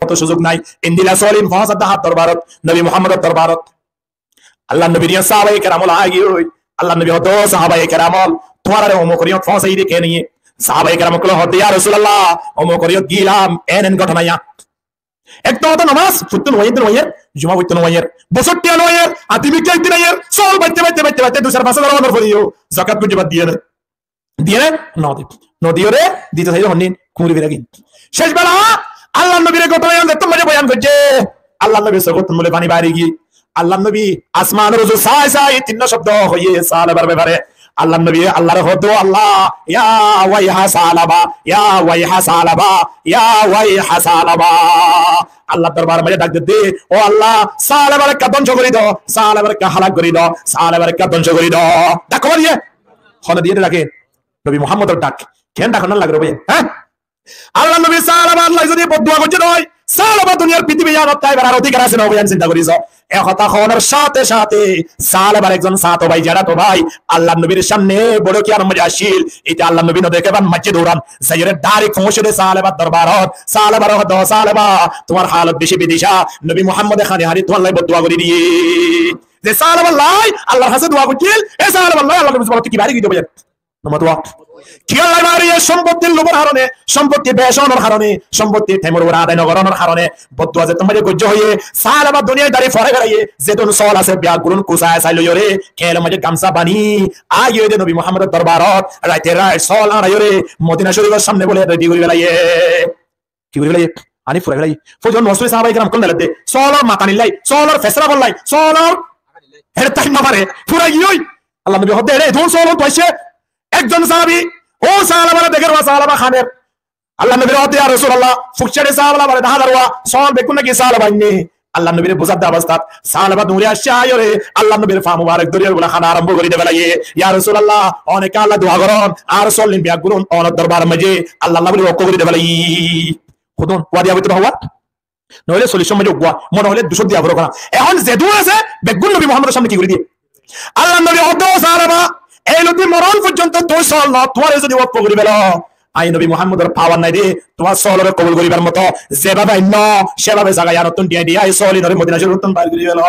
মতো সুযোগ নাই ইন্দিলা সলিম ফাসাদ হাত দরবারত নবী মুহাম্মদের দরবারত আল্লাহ নবী নিয়া সাহাবায়ে কেরামল আগি হই আল্লাহ নবী হতো সাহাবায়ে কেরামল তোমারে ওমো করিয়ত ফাসাই দেখে নিয়ে সাহাবায়ে কেরাম কল হতে ইয়া রাসূলুল্লাহ ওমো করিয়ত গিলাম এনেন ঘটনায়া একটা তো নামাজ ফুতুন ওয়াইয়ের জুমা ফুতুন ওয়াইয়ের বছরটি ওয়াইয়ের আতিবিকে একদিন ওয়াইয়ের সল বাইতে দুসার ভাষা ধরানোর পরেও যাকাত কুজি বাদ দিয়ে নদীও রে দিতে চাইলে হন্নিন কুমরি বিরাগি শেষ বেলা আল্লাহ নবীর ঘটনা দেখতে মজা বয়ান করছে আল্লাহ নবী সগত মূলে পানি বাড়ি গিয়ে আল্লাহ নবী আসমান রুজু সাই তিন শব্দ হয়ে সালাবার ব্যাপারে আল্লাহ নবী আল্লাহর হতো আল্লাহ ইয়া ওয়াইহা সালাবা ইয়া ওয়াইহা সালাবা ইয়া ওয়াইহা সালাবা আল্লাহ দরবার মধ্যে ডাক দিতে ও আল্লাহ সালাবার কা ধ্বংস করে দাও সালাবার কা হালাক করে দাও সালাবার কা ধ্বংস করে দাও ডাকো দিয়ে হন দিয়ে ডাকে নবী মুহাম্মদের ডাক কেন ডাকন লাগবে ভাই হ্যাঁ আল্লাহ নবী সালাবা আল্লাহ যদি বদুয়া করছে নয় সালাবা দুনিয়ার পৃথিবী জানত তাই আর অধিকার আছে না ভাই চিন্তা করিস এ কথা হওয়ার সাথে সাথে সালাবার একজন সাতো ভাই যারা তো ভাই আল্লাহ নবীর সামনে বড় কি আর মজা আসিল এটা আল্লাহ নবী ন দেখে বান মসজিদ দৌড়ান সাইরে ডাইরেক্ট পৌঁছে দে সালাবার দরবারত সালাবার হদ সালাবা তোমার হালত বেশি বিদিশা নবী মুহাম্মদ খানে হারি তো আল্লাহ বদুয়া করে দিয়ে যে সালাবা লাই আল্লাহর কাছে দোয়া করছিল এ সালাবা লাই আল্লাহ নবী কি বাড়ি গিয়ে বলেন নমতওয়া কি আল্লাহ মারিয়ে সম্পত্তির লোভের কারণে সম্পত্তি বেশনের কারণে সম্পত্তি থেমর ওরা আদায় নগরনের কারণে বদুয়া যে তোমাদের গজ্জ হয়ে সালাবা দুনিয়ায় দাঁড়িয়ে ফরে গড়াইয়ে যেদন সল আছে ব্যাগ গুরুন কুসায় চাইলো রে খেলে মাঝে গামছা বানি আইয়ে দে নবী মুহাম্মদের দরবারত রাইতে রাই সল আড়াইয়ে রে মদিনা শরীফের সামনে বলে রেডি করে গেলাইয়ে কি করে গেলাইয়ে আনি ফরে গেলাই ফজল নসরি সাহাবায়ে کرام কোন দিলে সলর মাথা নিলাই সলর ফেসরা বললাই সলর হের টাইম না পারে ফুরা গিয়েই আল্লাহ নবী হদে রে ধুন সলর তোইছে একজন সাহাবী ও সাহাবা দেখের ওয়া সাহাবা খানের আল্লাহ নবীর হতে ইয়া রাসূলুল্লাহ ফুকছড়ে সাহাবা বলে দাহারওয়া সল বেকুন নাকি সাহাবা নে আল্লাহ নবীর বুঝাতে অবস্থা সাহাবা দূরে আসছে আয়রে আল্লাহ নবীর ফা মুবারক দরিয়ার গুলা খানা আরম্ভ করে দেবে লাগে ইয়া রাসূলুল্লাহ অনেক আল্লাহ দোয়া করুন আর সলিন বিয়া করুন অন দরবার মাঝে আল্লাহ নবীর ওয়াক্ত করে দেবে লাগি খুদন ওয়াদিয়া ভিতর হওয়া নইলে সলিউশন মাঝে ওয়া মনে হলে 200 দিয়া বড় করা এখন যে দূর আছে বেগুন নবী মুহাম্মদের সামনে কি করে দিয়ে আল্লাহ নবী হতো সাহাবা এই নবী মরণ পর্যন্ত তুই সল না তোমার যদি ওয়াক্ত করে বেলা আই নবী মুহাম্মদের পাওয়ার নাই রে তোমার সলরে কবুল করিবার মতো যেভাবে ন সেভাবে জায়গায় আর নতুন দিয়া দিয়া এই সলি নবী মদিনা শরীফ নতুন বাইর করে গেল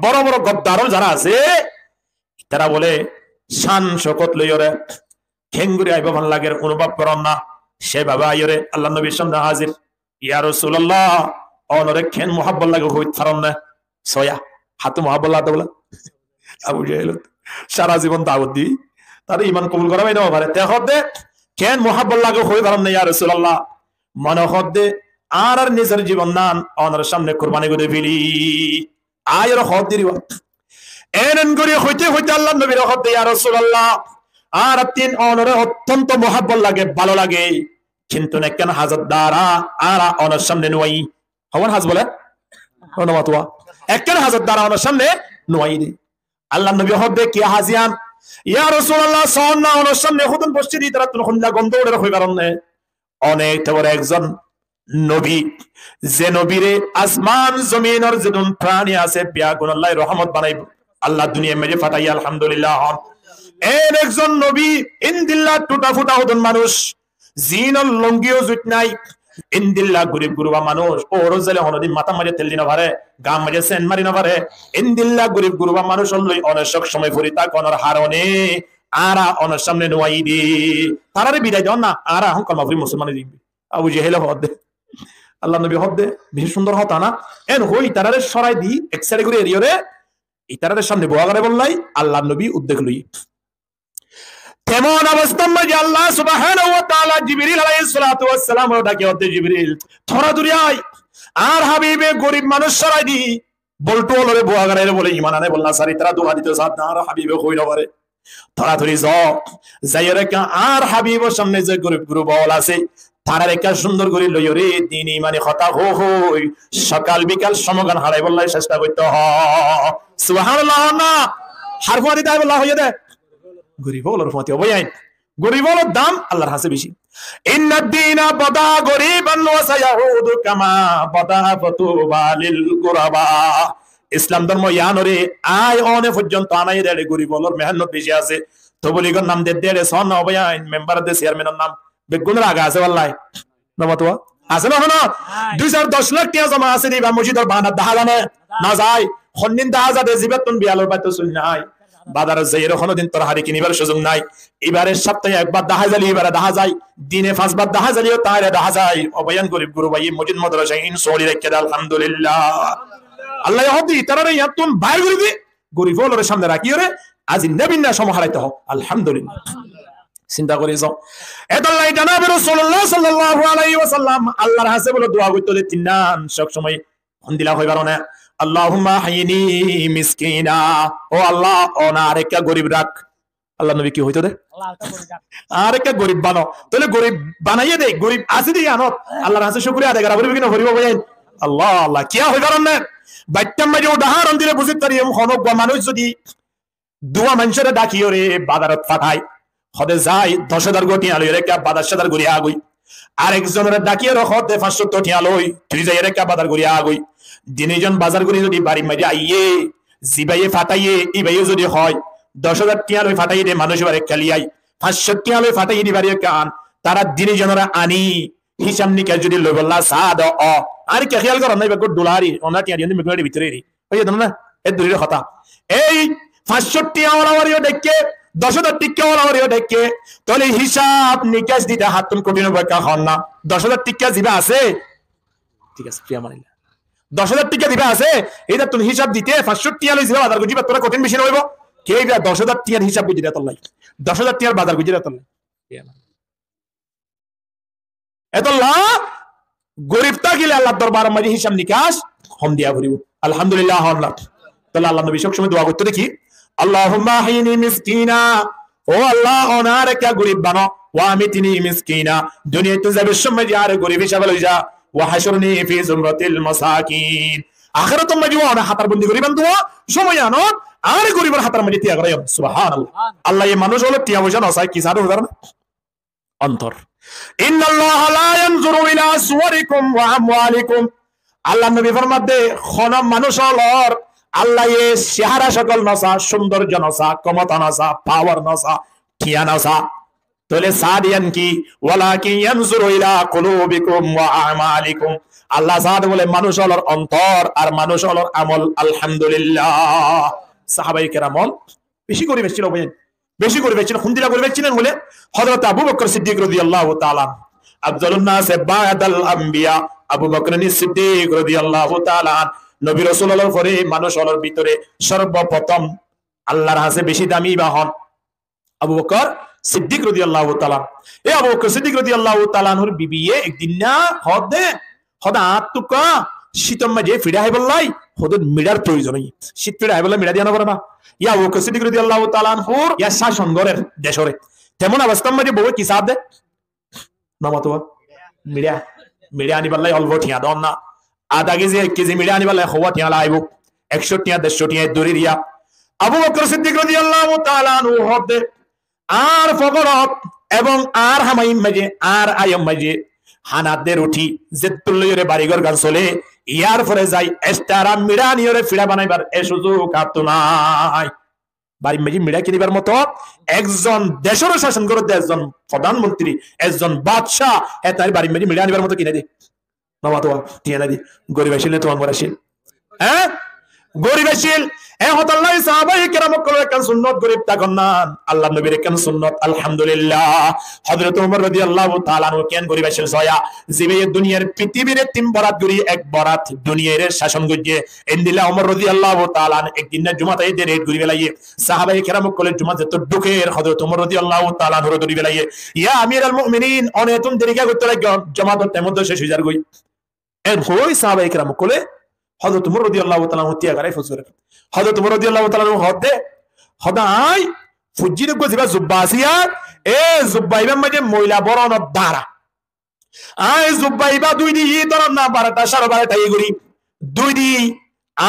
বড় বড় গদ্দার যারা আছে তারা বলে শান শকত লইরে ঠেঙ্গুরি আইবা ভাল লাগে অনুভব করন না সেভাবে আইরে আল্লাহ নবীর সামনে হাজির ইয়া রাসূলুল্লাহ অনরে খেন মুহাব্বত লাগে হইত ফারন না সয়া হাতে মুহাব্বত লাগতে বলে আবু জাহেল সারা জীবন দাওয়াত দি তার ঈমান কবুল করা বাইনা পারে তে হদে কেন মুহাব্বত লাগে হই পারন না ইয়া রাসূলুল্লাহ মন হদে আর নিজের জীবন নান অনর সামনে কুরবানি করে ফেলি আয়র হদ দিরিওয়া এনন করে হইতে হইতে আল্লাহ নবীর হদে ইয়া রাসূলুল্লাহ আর তিন অনর অত্যন্ত মুহাব্বত লাগে ভালো লাগে কিন্তু না কেন হাজত দ্বারা আর অনর সামনে নই হওয়ান হাজ বলে অনুমতওয়া একখান হাজত দ্বারা অনর সামনে নই দি আল্লাহ নবী হদে কি হাজিয়ান ইয়া রাসূলুল্লাহ সাল্লাল্লাহু আলাইহি ওয়াসাল্লাম খুদন বসে দি তারা খুন্দা গন্ধ ওরে হই পারন না অনেক বড় একজন নবী যে নবীরে আসমান জমিনের যেদন প্রাণী আছে বিয়াগুন আল্লাহ রহমত বানাইব আল্লাহ দুনিয়া মেজে ফাটাই আলহামদুলিল্লাহ এর একজন নবী ইনদিল্লাহ টুটা ফুটা হদন মানুষ জিনল লঙ্গিও জুট নাই ইনদিল্লাহ গরিব গুরুবা মানুষ ও রোজালে হনদি মাথা মাঝে তেল দিনা পারে গাম মাঝে সেন মারি না পারে ইনদিল্লাহ গরিব গুরুবা মানুষ হলই অনেক সময় ফরিতা কোনর হারনে আরা অনেক সামনে নোয়াই দি তারারে বিদায় দাও না আরা হন কলমা ফরি মুসলমানে দিবি আবু জেহেল হদে আল্লাহ নবী হদে বেশ সুন্দর হতা না এন হই তারারে সরাই দি এক সাইডে করে এরিয়রে এই তারারে সামনে বোয়া করে বললাই আল্লাহ নবী উদ্দেখ লই কেমন অবস্থা মাঝে আল্লাহ সুবহানাহু ওয়া তাআলা জিবরিল আলাইহিস সালাতু ওয়াস সালাম ডাকে হতে জিবরিল থরা দুরিয়াই আর হাবিবে গরিব মানুষ সরাই দি বলটো লরে বুয়া গারে বলে ঈমান আনে বলনা সারি তারা দোয়া দিতে সাথ না আর হাবিবে কইল পারে থরা দুরি যাইরে কা আর হাবিবের সামনে যে গরিব গুরু বল আছে তারা রেখা সুন্দর করে লইরে দিন ইমানে কথা হই সকাল বিকাল সমগান হারাই বললাই চেষ্টা করতে হ সুবহানাল্লাহ না হারফা দিতে আল্লাহ হইয়া দে গরিব হলোর ফতে বয়াই গরিব হলোর দাম আল্লাহর হাসে বেশি ইন্নাদ দীনা বাদা গরিবান ওয়া সায়াউদু কামা বাদা ফাতুবা লিল গুরাবা ইসলাম ধর্ম ইয়ানরে আয় অনে পর্যন্ত আনাই রে গরিব হলোর মেহনত বেশি আছে তো বলিগর নাম দে দে সন অবয়াই মেম্বার দে চেয়ারম্যানের নাম বেগুনের আগা আছে আল্লাহ নমতওয়া আছে না হলো 210 লাখ টাকা জমা আছে দিবা মসজিদের বানাত দেখা জানে না যায় খন্দিন দেখা যাবে জিবাতুন বিয়ালোর বাইতে চল নাই বাজারে যাই এর কোনদিন তোর হারি কিনিবার সুযোগ নাই এবারে সপ্তাহে একবার দেখা যায় এবারে দেখা যায় দিনে 5 বার দেখা যায়ও তারে দেখা যায় অবয়ান গরিব গুরু ভাই মসজিদ মাদ্রাসা ইনশাআল্লাহ রেখে দাও আলহামদুলিল্লাহ আল্লাহ হদি তারারে ইয়াতুন বাইর করে দি গরিব হলোর সামনে রাখি রে আজ নবীন না সমহারাইতে হোক আলহামদুলিল্লাহ চিন্তা করে যাও এদাল্লাহ জানাব রাসূলুল্লাহ সাল্লাল্লাহু আলাইহি ওয়াসাল্লাম আল্লাহর কাছে বলে দোয়া করতে তিননান সব সময় হন্দিলা হইবার না আল্লাহুম্মা হাইনি মিসকিনা ও আল্লাহ অনারেকা গরিব রাখ আল্লাহ নবী কি হইতো দে আরেকা গরিব বানাও তাহলে গরিব বানাইয়ে দে গরিব আছে দি আনত আল্লাহর কাছে শুকরিয়া আদায় করা বলবি কিনা হরিব ভাই আল্লাহ আল্লাহ কি হইবার না বাইতাম মাঝে উদাহরণ দিলে বুঝিত পারি হনক মানুষ যদি দুয়া মানুষের ডাকিও রে বাজারত পাঠায় হদে যাই 10,000 গটি আলো রেখা বাজার সাদার গড়িয়া আগুই আরেকজনের ডাকিয়ে রখতে 500 টি আলোই তুই যাই রেখা বাজার গড়িয়া আগুই দিনেজন বাজার গড়ি যদি বাড়ি মাঝে আইয়ে জিবাইয়ে ফাটাইয়ে ইবাইয়ে যদি হয় 10,000 টি আলোই ফাটাইয়ে দে মানুষ বারে খালিয়াই 500 টি আলোই ফাটাইয়ে দিবারে কান তারা দিনেজনরা আনি হিসাব নিকাশ যদি লই বললা সাদ অ আর কি খেয়াল করেন না বেগর ডলারি ওনা টি আনি মেঘনাড়ি ভিতরে রি হইছে না এ দূরের কথা এই 500 টি আওয়ারিও দেখে 10,000 টিকা ওলাওয়ারিও দেখে তাহলে হিসাব নিকাশ দিতে হাতুন কঠিন বাক্য হন না 10,000 টিকা দিবা আছে ঠিক আছে প্রিয় মানিলা 10,000 টিকা দিবা আছে এটা তুমি হিসাব দিতে 500 টিয়া লই যাবা বাজার গুজিবা তোরা কঠিন বেশি হইব কে এটা 10,000 টিয়ার হিসাব বুঝিরা তোলাই 10,000 টিয়ার বাজার গুজিরা তোলাই এতলা গরিবতা গিলে আল্লাহর দরবার মাঝে হিসাব নিকাশ হম দিয়া ভরিব আলহামদুলিল্লাহ আল্লাহ তাহলে আল্লাহ নবী সব সময় দোয়া করতে দেখি আল্লাহুম্মা হাইনি মিসকিনা ও আল্লাহ অনারেকা গরিব বানাও ওয়া আমিতনি মিসকিনা দুনিয়াতে যাবে সময় আর গরিব হিসাবে লই যা ওয়া হাশরনি ফি জুমরাতিল মাসাকিন আখিরাত মাঝে ওনা হাতার বন্দি গরিবান দোয়া সময় আনো আর গরিবের হাতার মাঝে তিয়া করে সুবহানাল্লাহ আল্লাহ এই মানুষ হলো তিয়া বসা নসাই কি সার উদাহরণ অন্তর ইন্নাল্লাহা লা ইয়ানজুরু ইলা সুওয়ারিকুম ওয়া আমওয়ালিকুম আল্লাহ নবী ফরমাতে খনম মানুষ হলর আল্লাহ এ চেহারা সকল নসা সৌন্দর্য নসা ক্ষমতা নসা পাওয়ার নসা ঠিয়া নসা তাহলে সাদিয়ান কি ওয়ালাকিন ইয়ানজুরু ইলা কুলুবিকুম ওয়া আমালিকুম আল্লাহ সাদ বলে মানুষ হলর অন্তর আর মানুষ হলর আমল আলহামদুলিল্লাহ সাহাবায়ে কেরাম বেশি করে বেশি বলেন বেশি করে বেশি খুন্দিলা করে বেশি বলে হযরত আবু বকর সিদ্দিক রাদিয়াল্লাহু তাআলা আফজালুন নাস বা'দাল আম্বিয়া আবু বকর সিদ্দিক রাদিয়াল্লাহু তাআলা নবী রাসূলুল্লাহর পরে মানুষ হলোর ভিতরে সর্বপ্রথম আল্লাহর কাছে বেশি দামি বাহন আবু বকর সিদ্দিক রাদিয়াল্লাহু তাআলা এই আবু বকর সিদ্দিক রাদিয়াল্লাহু তাআলার বিবিয়ে একদিন না হদা আতুকা শীতম মাঝে ফিরা হয় বললাই হদর মিডার প্রয়োজন শীত ফিরা হয় বললে মিডা দিয়া না পারে না ইয়া আবু বকর সিদ্দিক রাদিয়াল্লাহু তাআলার ইয়া শাসন গরের দেশরে তেমন অবস্থা মাঝে বউ কি সাথ দে নামাতো মিডা আনি বললাই অল্প ঠিয়া দন না আধা কেজি 1 কেজি মিডা আনি বললাই হওয়া ঠিয়া লাইব 100 টিয়া 150 টিয়া দড়ি দিয়া আবু বকর সিদ্দিক রাদিয়াল্লাহু তাআলা আনহু হদে আর ফগরত এবং আর হামাইম মাঝে আর আয়ম মাঝে হানাদের উঠি জেতুল্লয়রে বাড়িঘর গান চলে ইয়ার পরে যাই এস্টারা মিডা নিয়রে ফিড়া বানাইবার এ সুযোগ আর নাই বাড়ি মাঝে মিডা কিনিবার মতো একজন দেশের শাসন করতে একজন প্রধানমন্ত্রী একজন বাদশাহ তার বাড়ি মাঝে মিডা আনিবার মতো কিনে দে বাবা তো টিয়া না দি গরিব আসিল না তোমার আসিল হ্যাঁ গরিব আসিল হতাল্লাহ সাহাবায়ে কেরাম কল একখান সুন্নত গরিব তাকন না আল্লাহ নবীর একখান সুন্নত আলহামদুলিল্লাহ হযরত ওমর রাদিয়াল্লাহু তাআলা আনহু কেন গরিব আসিল সয়া জিবে দুনিয়ার পৃথিবীর তিন বরাত গরি এক বরাত দুনিয়ার শাসন গজ্জে ইন্দিলা ওমর রাদিয়াল্লাহু তাআলা একদিন না জুমাতে দের গরি বেলায়ে সাহাবায়ে কেরাম কল জুমাতে তো ঢুকের হযরত ওমর রাদিয়াল্লাহু তাআলা আনহু গরি বেলায়ে ইয়া আমিরুল মুমিনিন অনেতুন দেরিকা করতে লাগে জামাতের মধ্যে শেষ হয়ে যার গই এর হই সাহাবায়ে কেরাম কলে হযরত ওমর রাদিয়াল্লাহু তাআলা তিয়া গারে ফজর হযরত ওমর রাদিয়াল্লাহু তাআলা হদে হদাই ফুজির গজিবা জুব্বাসিয়া এ জুব্বাইবা মাঝে মহিলা বরণ দ্বারা আই জুব্বাইবা দুই দি ধরন না 12টা 12:30 এগুরি দুই দি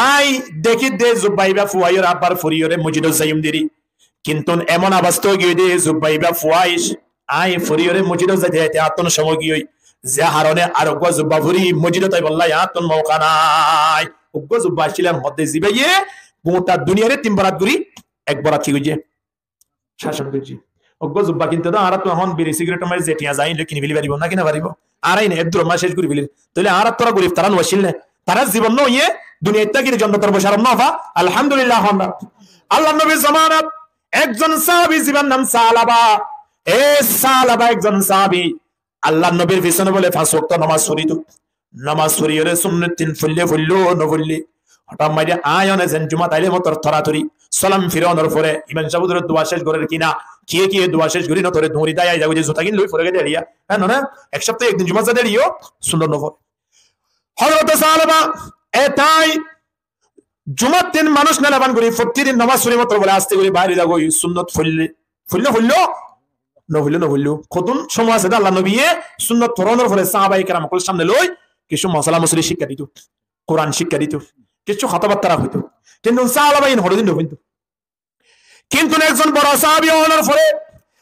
আই দেখি দে জুব্বাইবা ফুয়াইর আবার ফরিয়রে মসজিদ যাইম দেরি কিন্তু এমন অবস্থা গিয়ে দে জুব্বাইবা ফুয়াইশ আই ফরিয়রে মসজিদ যাইতে আতন সময় গিয়ে যে হারনে আর গো জুব্বা ফুরি মসজিদ তাই বললা আতন মৌকা নাই গো জুব্বা ছিলেন মধ্যে জিবাইয়ে গোটা দুনিয়ারে তিন বরাত গুরি এক বরাত কি গইছে শাসন করছি অজ্ঞ জুব্বা কিন্তু তো আর তো এখন বিড়ি সিগারেট মারি জেটিয়া যাই কিনি ফেলি পারিব না কিনা পারিব আর আইন এর দূর মাস শেষ করে ফেলি তাহলে আর তোরা গরিব তারা নছিল না তারা জীবন নইয়ে দুনিয়া তাকির জন্নতর বসার নফা আলহামদুলিল্লাহ আমরা আল্লাহ নবীর জামানাত একজন সাহাবী জীবন নাম সালাবা এ সালাবা একজন সাহাবী আল্লাহ নবীর পিছনে বলে 5 ওয়াক্ত নামাজ পড়িত নামাজ পড়িয়ে সুন্নাত তিন ফুললে ফুললো নফুললি হঠাৎ মাইরে আয়নে যেন জুমা তাইলে মতর থরাথরি সালাম ফিরানোর পরে ইমাম সাহেবের দোয়া শেষ করার কিনা কি দোয়া শেষ করি না তোরে ধরি দায় যাবো যে জুতা কিন লই পরে গেছে এরিয়া হ্যাঁ না এক সপ্তাহে একদিন জুমা যাদের ইও সুন্দর নফর হযরত সালাবা এটাই জুমার দিন মানুষ নালাবান করি প্রতিদিন নামাজ পড়ি মত বলে আস্তে করে বাইরে যাবো সুন্নত ফুললে ফুললো নভুল্লো কতন সময় আছে আল্লাহ নবী সুন্নত ফরনের ফলে সাহাবায়ে কেরাম কল সামনে লই কিছু মশলা মশলি শিক্ষা দিত কোরআন শিক্ষা দিত কিছু কথাবার্তা হইতো কিন্তু সাহাবায়ে হরদিন হইতো কিন্তু একজন বড় সাহাবী হওয়ার পরে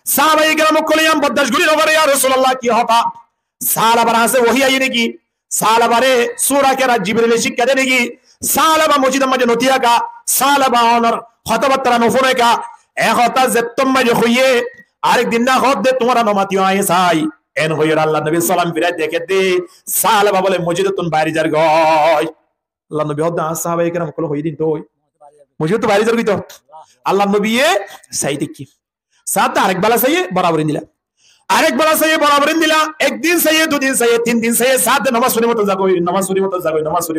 সাহাবায়ে কেরাম কলিয়াম বদাস গুলি নগরে ইয়া রাসূলুল্লাহ কি হতা সাহাবার আছে ওহী আই নাকি সাহাবারে সূরা কেরা জিবরিল শিক্ষা দেয় নাকি সাহাবা মসজিদের মাঝে নতিয়া কা সাহাবা হওয়ার কথাবার্তা নফরে কা এক হতা যেতম মাঝে হইয়ে আরেক দিন না হদ দে তোমার নমাতি আয় সাই এন হইর আল্লাহ নবী সালাম ফিরাই দেখে দে সাহাবা বলে মসজিদে তুন বাইরে যার গয় আল্লাহ নবী হদ সাহাবায়ে কেরাম কল হই দিন তো হই মসজিদে তো বাইরে যার গই তো আল্লাহ নবী সাইতে কি সাত আরেক বেলা সাইয়ে বরাবর দিলা আরেক বেলা সাইয়ে বরাবর দিলা একদিন সাইয়ে দুদিন সাইয়ে তিন দিন সাইয়ে সাত নামাজ পড়ি মত যাগই নামাজ পড়ি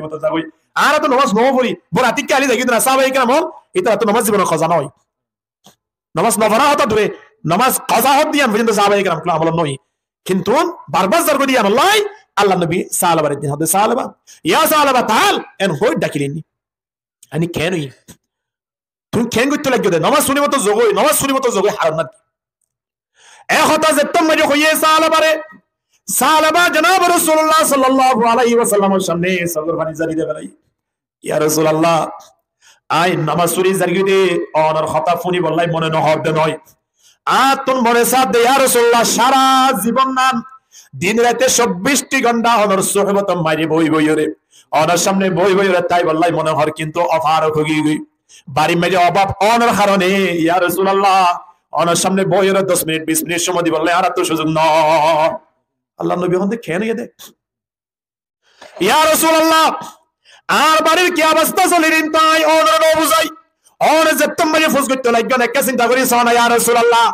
মত যাগই আর তো নামাজ নও পড়ি বড় আতিক আলি দেখি না সাহাবায়ে কেরাম এটা তো নামাজ জীবন খজানা হয় নামাজ নফরা হতা ধরে নামাজ কাজা হত দিয়ান পর্যন্ত সাহাবায়ে কেরাম কল আমল নয় কিন্তু বারবার জার করে দিয়ান আল্লাহ নবী সাহাবার দিন হতে সাহাবা ইয়া সাহাবা তাল এন হই ডাকিলেনি আনি কেনই তুমি কেন করতে লাগবে নামাজ শুনি মতো জগই হারাম না এক হতা যেতম মাঝে হইয়ে সাহাবা জনাব রাসূলুল্লাহ সাল্লাল্লাহু আলাইহি ওয়াসাল্লামের সামনে সগর পানি জারি দে বেলাই ইয়া রাসূলুল্লাহ আই নামাজ শুনি জারি দে অনর হতা ফুনি বললাই মনে ন হবে নয় আতন মনে সাথ দে ইয়া রাসূলুল্লাহ সারা জীবন নাম দিন রাতে 24টি ঘন্টা অনর সুহবত মারি বই রে অনর সামনে বই রে তাই বললাই মনে হর কিন্তু অফার হগি গই বাড়ি মেজে অভাব অনর কারণে ইয়া রাসূলুল্লাহ অনর সামনে বই রে 10 মিনিট 20 মিনিট সময় দিবলে আর তো সুযোগ ন আল্লাহ নবী হন্দে কেন ইয়ে ইয়া রাসূলুল্লাহ আর বাড়ির কি অবস্থা চলিরিন তাই অনর ন বুঝাই অন যেতম মাঝে ফুস করতে লাগবে না চিন্তা করি সোনা ইয়া রাসূলুল্লাহ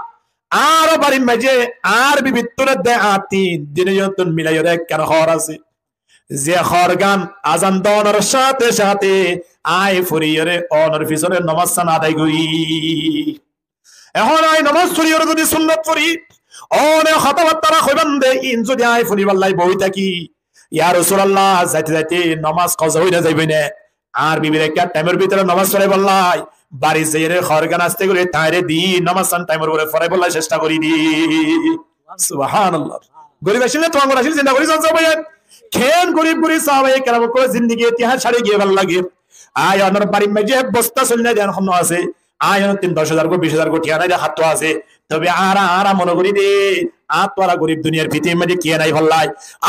আর বাড়ি মেজে আর বিবিত্তরে দে আতি দিনে যতন মিলাইরে কেন হর আছে যে খরগান আজান দনের সাথে সাথে আই ফুরিয়রে অনর পিছনে নামাজ সানা আদায় করি এখন আই নামাজ ফুরিয়রে যদি সুন্নাত করি অনে কথাবার্তা কইবান দে ইন যদি আই ফুরিবাল্লাই বই থাকি ইয়া রাসূলুল্লাহ যাইতে যাইতে নামাজ কাজা হইরা যাইবে না আর বিবির একটা টাইমের ভিতরে নামাজ পড়ে বললাই বাড়ি যাইরে খরগান আসতে করে তাইরে দি নামাজ সান টাইমের উপরে পড়ে বললাই চেষ্টা করি দি সুবহানাল্লাহ গরিব আসলে তো আমরা আসলে চিন্তা করি সব ভাই খেন গরিব সাহাবায়ে কেরাম কো জিন্দেগি ইতিহাস ছাড়ে গিয়ে ভালো লাগে আয় অনর বাড়ি মেজে বস্তা চললে দেন হন আছে আয় 10,000 কো 20,000 কো টিয়া নাই হাত তো আছে তবে আরা মনে করি দে তোরা গরিব দুনিয়ার ভিতরে মধ্যে কে নাই ভাল্লাই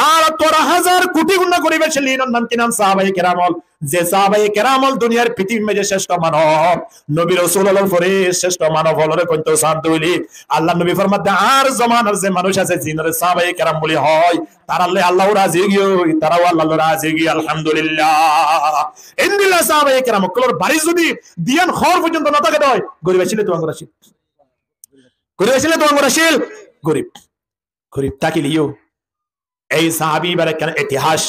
আর তোরা হাজার কোটি গুণ গরিব ছিলেন নাম কি নাম সাহাবায়ে কেরামল যে সাহাবায়ে কেরামল দুনিয়ার পৃথিবীর মধ্যে শ্রেষ্ঠ মানব নবী রাসূলুল্লাহর পরে শ্রেষ্ঠ মানব হলরে কত শান্ত হইলি আল্লাহ নবী ফরমাতে আর জামানার যে মানুষ আছে জিনের সাহাবায়ে কেরাম বলি হয় তারা আল্লাহ রাজি গিয়ে তারাও আল্লাহ রাজি গিয়ে আলহামদুলিল্লাহ ইন্দিল্লাহ সাহাবায়ে কেরাম কলর বাড়ি যদি দিয়ান খর পর্যন্ত না থাকে দয় গরিব ছিল তো আঙ্গুর আসিল গরিব ছিল তো আঙ্গুর আসিল গরিব তাকিলিও এই সাহাবী বারে কেন ইতিহাস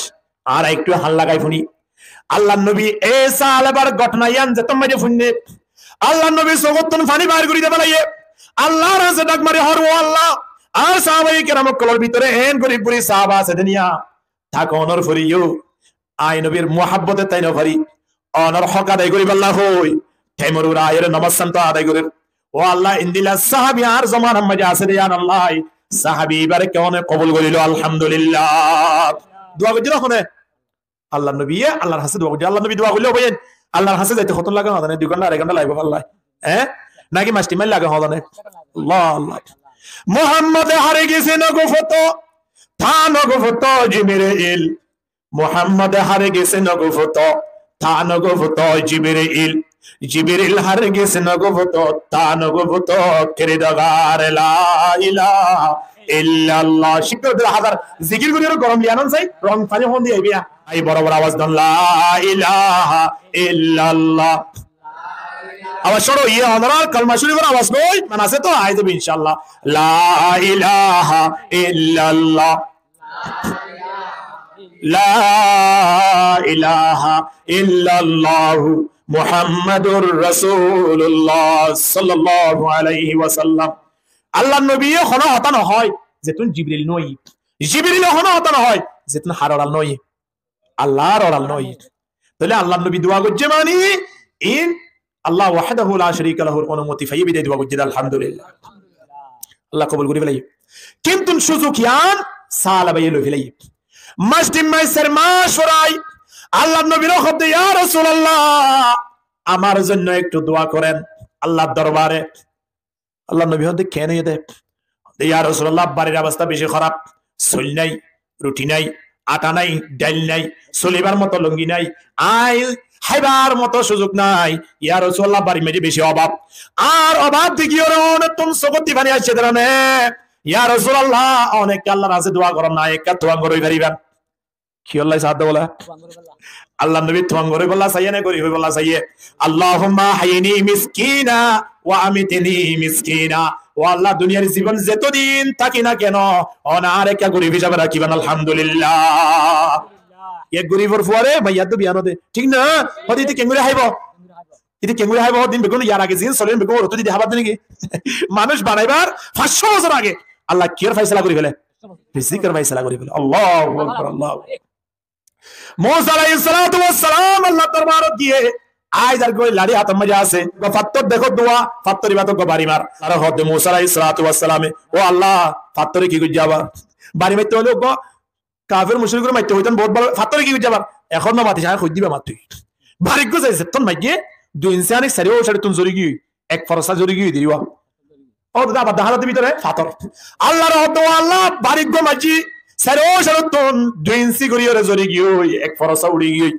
আর একটু হাল লাগাই শুনি আল্লাহ নবী এই সাহাবার ঘটনা ইয়ান যে তোমরা শুননে আল্লাহ নবী সগতন পানি বাইর করি দেবা লাগে আল্লাহর কাছে ডাক মারে হর ও আল্লাহ আর সাহাবায়ে কেরাম কলর ভিতরে হেন গরিব বুড়ি সাহাবা আছে দুনিয়া থাকো অনর ফরিও আই নবীর মুহাব্বতে তাই না ফরি অনর হক আদায় করি আল্লাহ হই তেমরুর আয়ের নামাজ শান্ত আদায় করি ও আল্লাহ ইন্দিলা সাহাবী আর জামান মজা আছে রে আল্লাহ সাহাবী বারে কেমন কবুল করিল আলহামদুলিল্লাহ দোয়া কইলো কোনে আল্লাহ নবী আল্লাহর হাসে দোয়া কইলো আল্লাহ নবী দোয়া কইলো বলেন আল্লাহর হাসে যাইতে কত লাগা না 2 ঘন্টা 2.5 ঘন্টা লাগবে আল্লাহ নাকি মাস্টি মাইল লাগা হবে না আল্লাহ আল্লাহ মুহাম্মদ হারে গেছে না গো ফটো থান গো ফটো জিবরিল মুহাম্মদ হারে গেছে না গো ফটো থান গো ফটো জিবরিল জিবরিল হারগিস নগবত তা নগবত কিরদাগার লা ইলাহা ইল্লাল্লাহ। শিক্ষকদের হাজার জিকির করিও গরম লিয়ানন চাই রং পানি হন দিয়ে আইবিয়া আই বড় বড় আওয়াজ দন লা ইলাহা ইল্লাল্লাহ। আবার সরো ইয়ে অনরাল কালমা শরীফের আওয়াজ নই মানে আছে তো আই দেব ইনশাআল্লাহ লা ইলাহা ইল্লাল্লাহ লা ইলাহা ইল্লাল্লাহু মুহাম্মাদুর রাসূলুল্লাহ সাল্লাল্লাহু আলাইহি ওয়াসাল্লাম। আল্লাহর নবী হন হতা নহয় যেতুন জিবরিল নই, জিবরিল হন হতা নহয় যেতুন হারাল নই, আল্লাহর অরাল নই। তাহলে আল্লাহর নবী দোয়া করছে মানে ইন আল্লাহ ওয়াহদাহু লা শারীকা লাহুর অনুমতি পাইয়ে বিদায় দোয়া করছে আলহামদুলিল্লাহ। আল্লাহ কবুল করি ফেলাই। কিন্তু সুযোগ ইয়ান সালাবাই লই ফেলাই মাসটিম মাইসের মাসরাই আল্লাহর নবীর হতে ইয়া রাসূলুল্লাহ আমার জন্য একটু দোয়া করেন আল্লাহর দরবারে। আল্লাহর নবী হতে কেন ইয়ে ইয়া রাসূলুল্লাহ বাড়ির অবস্থা বেশি খারাপ, সল নাই, রুটি নাই, আটা নাই, ডাল নাই, চলিবার মতো লুঙ্গি নাই, আই হাইবার মতো সুযোগ নাই। ইয়া রাসূলুল্লাহ বাড়ি মেজে বেশি অভাব, আর অভাব দেখিও তুমি সকতি বানি আসছে দাঁড়ানে। ইয়া রাসূলুল্লাহ অনেক আল্লাহর কাছে দোয়া করম না এক তোয়াং করে পারিবেন কি আল্লাহ সাহায্য বলা আল্লাহ নবী তোয়াং করে বলা চাইয়ে না করি বলা চাইয়ে আল্লাহুম্মা হাইনি মিসকিনা ওয়া আমিতনি মিসকিনা। ও আল্লাহ দুনিয়ার জীবন যতদিন থাকি না কেন অনার একটা গরিব হিসাবে রাখিবেন আলহামদুলিল্লাহ। এক গরিবর ফুয়ারে ভাইয়া তো বিয়ানো দে ঠিক না হদিতে কেঙ্গুরে হাইব ইতি কেঙ্গুরে হাইব দিন বেগুন ইয়ার আগে জিন চলেন বেগুন রত দিদি হাবাদ নাকি মানুষ বানাইবার 500 বছর আগে আল্লাহ কির ফয়সালা করে ফেলে রিজিকের ফয়সালা করে ফেলে। আল্লাহু আকবার আল্লাহ। মুসা আলাইহিস সালাতু ওয়াস সালাম আল্লাহ দরবারত গিয়ে আজ আর কই লাড়ি হাত মজা আছে ফাত্তর দেখো দোয়া ফাত্তরি বাতো গো বাড়ি মার আর হতে মুসা আলাইহিস সালাতু ওয়াস সালামে ও আল্লাহ ফাত্তরি কি কই যাবা বাড়ি মাইতে হলো গো কাফের মুশরিকরা মাইতে হইতেন বহুত ভালো ফাত্তরি কি কই যাবা এখন না মাতি যায় কই দিবা মাত তুই বাড়ি গো যাইছে তন মাইগে দুই ইনসানিক সারিও সারি তুন জরি গই এক ফরসা জরি গই দিবা ও দাদা বাদ হালাতে ভিতরে ফাতর আল্লাহর হতো আল্লাহ বাড়ি গো মাজি সারিও সারি তুন দুই ইনসি করিও রে জরি গই এক ফরসা উড়ি গই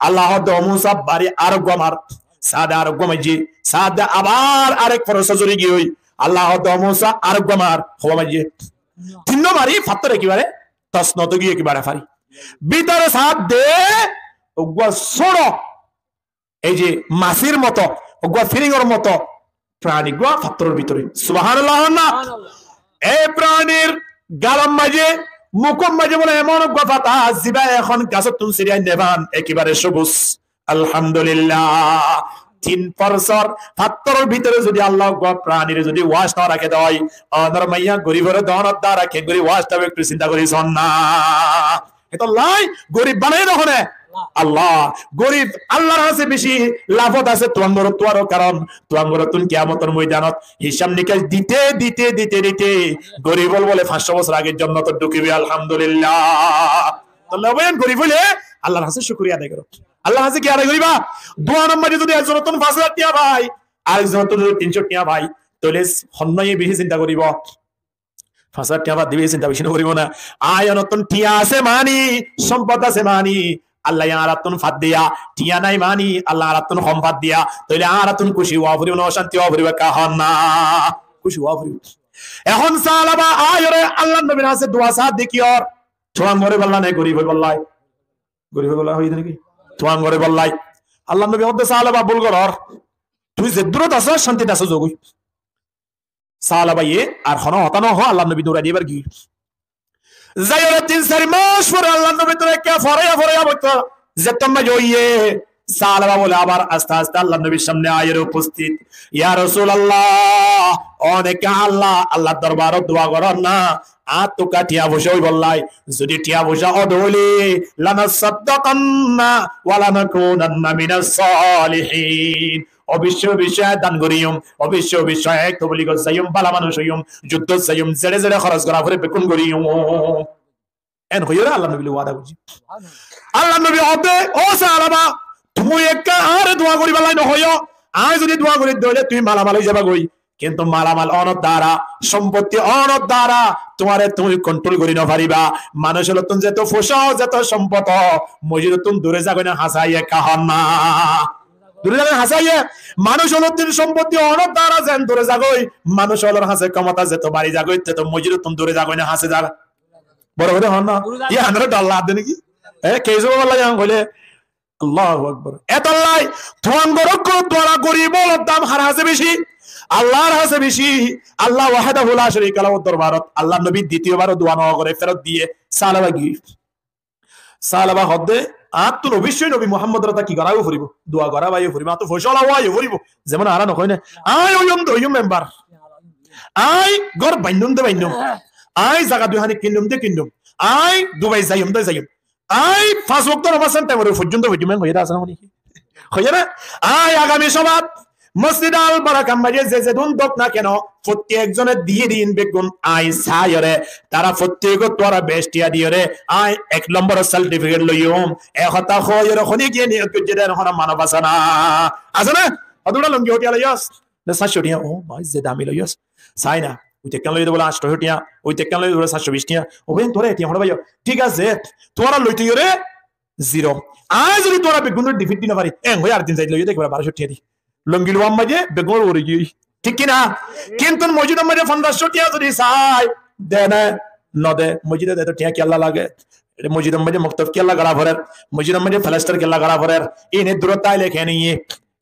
আল্লাহ হতো মুসা বাড়ি আর গো মার সাদা আর গো মাজি সাদা আবার আরেক ফরসা জরি গই আল্লাহ হতো মুসা আর গো মার হওয়া মাজি তিন মারি ফাতর একেবারে তসনত গিয়ে একেবারে ফারি ভিতরে সাথ দে ওগুয়া ছোড়ো এই যে মাছির মতো ওগুয়া ফিরিংর মতো প্রাণী গুয়া ফাত্তরের ভিতরে সুবহানাল্লাহ না এই প্রাণীর গালম মাঝে মুখম মাঝে বলে এমন ওগুয়া ফাতা জিবা এখন গাছত তুন সিরিয়ান নেবান একেবারে সবুজ আলহামদুলিল্লাহ। 3 বছর ফাত্তরের ভিতরে যদি আল্লাহ ওগুয়া প্রাণীর যদি ওয়াশ না রাখে দেয় অনর মাইয়া গরিবের দনত দা রাখে গরিব ওয়াশটা একটু চিন্তা করিস না এটা লাই গরিব বানাই না আল্লাহ গরিব আল্লাহর কাছে বেশি লাভত আছে তোমার তোয়ারও কারণ তোমার তুন কিয়ামতের ময়দানত হিসাব নিকাশ দিতে দিতে দিতে দিতে গরিব বলে 500 বছর আগের জান্নাতে ঢুকবে আলহামদুলিল্লাহ। আল্লাহ বলেন গরিব হলে আল্লাহর কাছে শুকরিয়া আদায় করো আল্লাহর কাছে কি আদায় করিবা দোয়া নম্বরে যদি একজন নতুন 5,000 টাকা ভাই আরেকজন নতুন 300 টাকা ভাই তাহলে হন্নয়ে বেশি চিন্তা করিব 5,000 টাকা দিবে চিন্তা বেশি করিব না আয় নতুন টিয়া আছে মানি সম্পদ আছে মানি আল্লাহ আরাতুন ফাদ দিয়া টিয়া নাই মানি আল্লাহ আরাতুন হম ফাদ দিয়া তাইলে আরাতুন খুশি হওয়া ভরিব না অশান্তি হওয়া ভরিব কাহন না খুশি হওয়া ভরিব। এখন সালাবা আয়রে আল্লাহ নবীর কাছে দোয়া সাথ দেখিও তোয়া মরে বললা নাই গরিব হই বললাই গরিব বলা হই নাকি তোয়া মরে বললাই আল্লাহ নবী হতে সালাবা বল কর তুই যে দূরত আছো শান্তিতে আছো জগই সালাবা ইয়ে আর হন হতানো হ আল্লাহ নবী দৌড়া দিবার কি যাইরে 3-4 মাস পরে আল্লাহ নবী তোরে কে ফরায়া ফরায়া বলতো যে তোমরা জইয়ে সালাবা বলে আবার আস্তে আস্তে আল্লাহ নবীর সামনে আয়ের উপস্থিত ইয়া রাসূলুল্লাহ অনেক আল্লাহ আল্লাহ দরবারে দোয়া করেন না আর তো কাটিয়া বসে ওই বললাই যদি টিয়া বসা অদলি লানা সাদ্দাকান্না ওয়া লানাকুনান্না মিনাস সালিহিন অবশ্য বিষয় দান করিম অবশ্য বিষয় কবলি গসাইম বালা মানুষ হইম যুদ্ধ সাইম জেড়ে জেড়ে খরচ করা করে বেকুন করিম এন হইরা আল্লাহ নবী ওয়াদা বুঝি আল্লাহ নবী হবে ও সালাবা তুমি একা আর দোয়া করিবা লাই নহয় আজ যদি দোয়া করি দইলে তুমি মালামাল হই যাবা গই কিন্তু মালামাল অনত দ্বারা সম্পত্তি অনত দ্বারা তোমারে তুমি কন্ট্রোল করি না পারিবা মানুষ হলো তুমি যত ফসল যত সম্পদ মজিদ তুমি দূরে যাবে না হাসাইয়া কাহন না দূরে যাবেন হাসাইয়ে মানুষ হলো তিন সম্পত্তি অনেক দ্বারা যেন দূরে যাগই মানুষ হলো হাসে ক্ষমতা যেত বাড়ি যাগই তো মসজিদ তুমি দূরে যাগই না হাসে যাগা বড় বড় হন না ই আন্দারে ডল্লা আদে নাকি কেজো বলা যান কইলে আল্লাহু আকবার এতাল্লাই তোমার গরক দ্বারা গরিব দাম হারাছে বেশি আল্লাহর হাসে বেশি আল্লাহ ওয়াহদাহু লা শারীকা লাহু দরবারত আল্লাহ নবী দ্বিতীয়বার দোয়া না করে ফেরত দিয়ে সালাবা গিফট সালাবা হদে আত্ম অবশ্যই নবী মুহাম্মদ রাতা কি করাও ফুরিব দোয়া করা ভাই ফুরিব তো ফসল আওয়াই ফুরিব যেমন আর না কই না আই ওয়ম দয়ম মেম্বার আই গর বাইন্দুম দে বাইন্দুম আই জায়গা দুহানি কিন্ডুম দে কিন্ডুম আই দুবাই যাইম দে যাইম আই পাঁচ ওয়াক্ত নামাজ টাইমরে পর্যন্ত হইতে মান কইরা আছে না নাকি কইরা আই আগামী সবাত মসজিদ আল বারাকাম মাঝে যে দুন দক না কেন প্রত্যেকজনের দিয়ে দিন বেগুন আই সায়রে তারা প্রত্যেক তোরা বেস্টিয়া দিয়রে আই এক নম্বর সার্টিফিকেট লইম একতা হয়রে খনি কি নিয়ত করে দেন হনা মানব আসানা আসনা আদুরা লঙ্গি হটিয়া লইয়াস না সাশটিয়া ও ভাই যে দামি লইয়াস সাইনা ওই তে কেন লই দেবলা 8 হটিয়া ওই তে কেন লই দেবলা 720 টিয়া ও বেন তোরা এটি হড় ভাই ঠিক আছে তোরা লইতে ইরে জিরো আই যদি তোরা বেগুন ডিফিট দিনা পারি এ হই আর দিন যাই লই দেখবা 1200 টিয়া দি লঙ্গিল ওয়াম্মাজে বেগর ওরে গই ঠিক কি না কিন্তু মসজিদের মধ্যে 1500 টিয়া যদি চাই দেনা নদে মসজিদে এত টিয়া কি আল্লাহ লাগে মসজিদের মধ্যে মুক্তব কি আল্লাহ গড়া ভরে মসজিদের মধ্যে ফ্লাস্টার কি আল্লাহ গড়া ভরে ইনে দূরতায় লেখে নিয়ে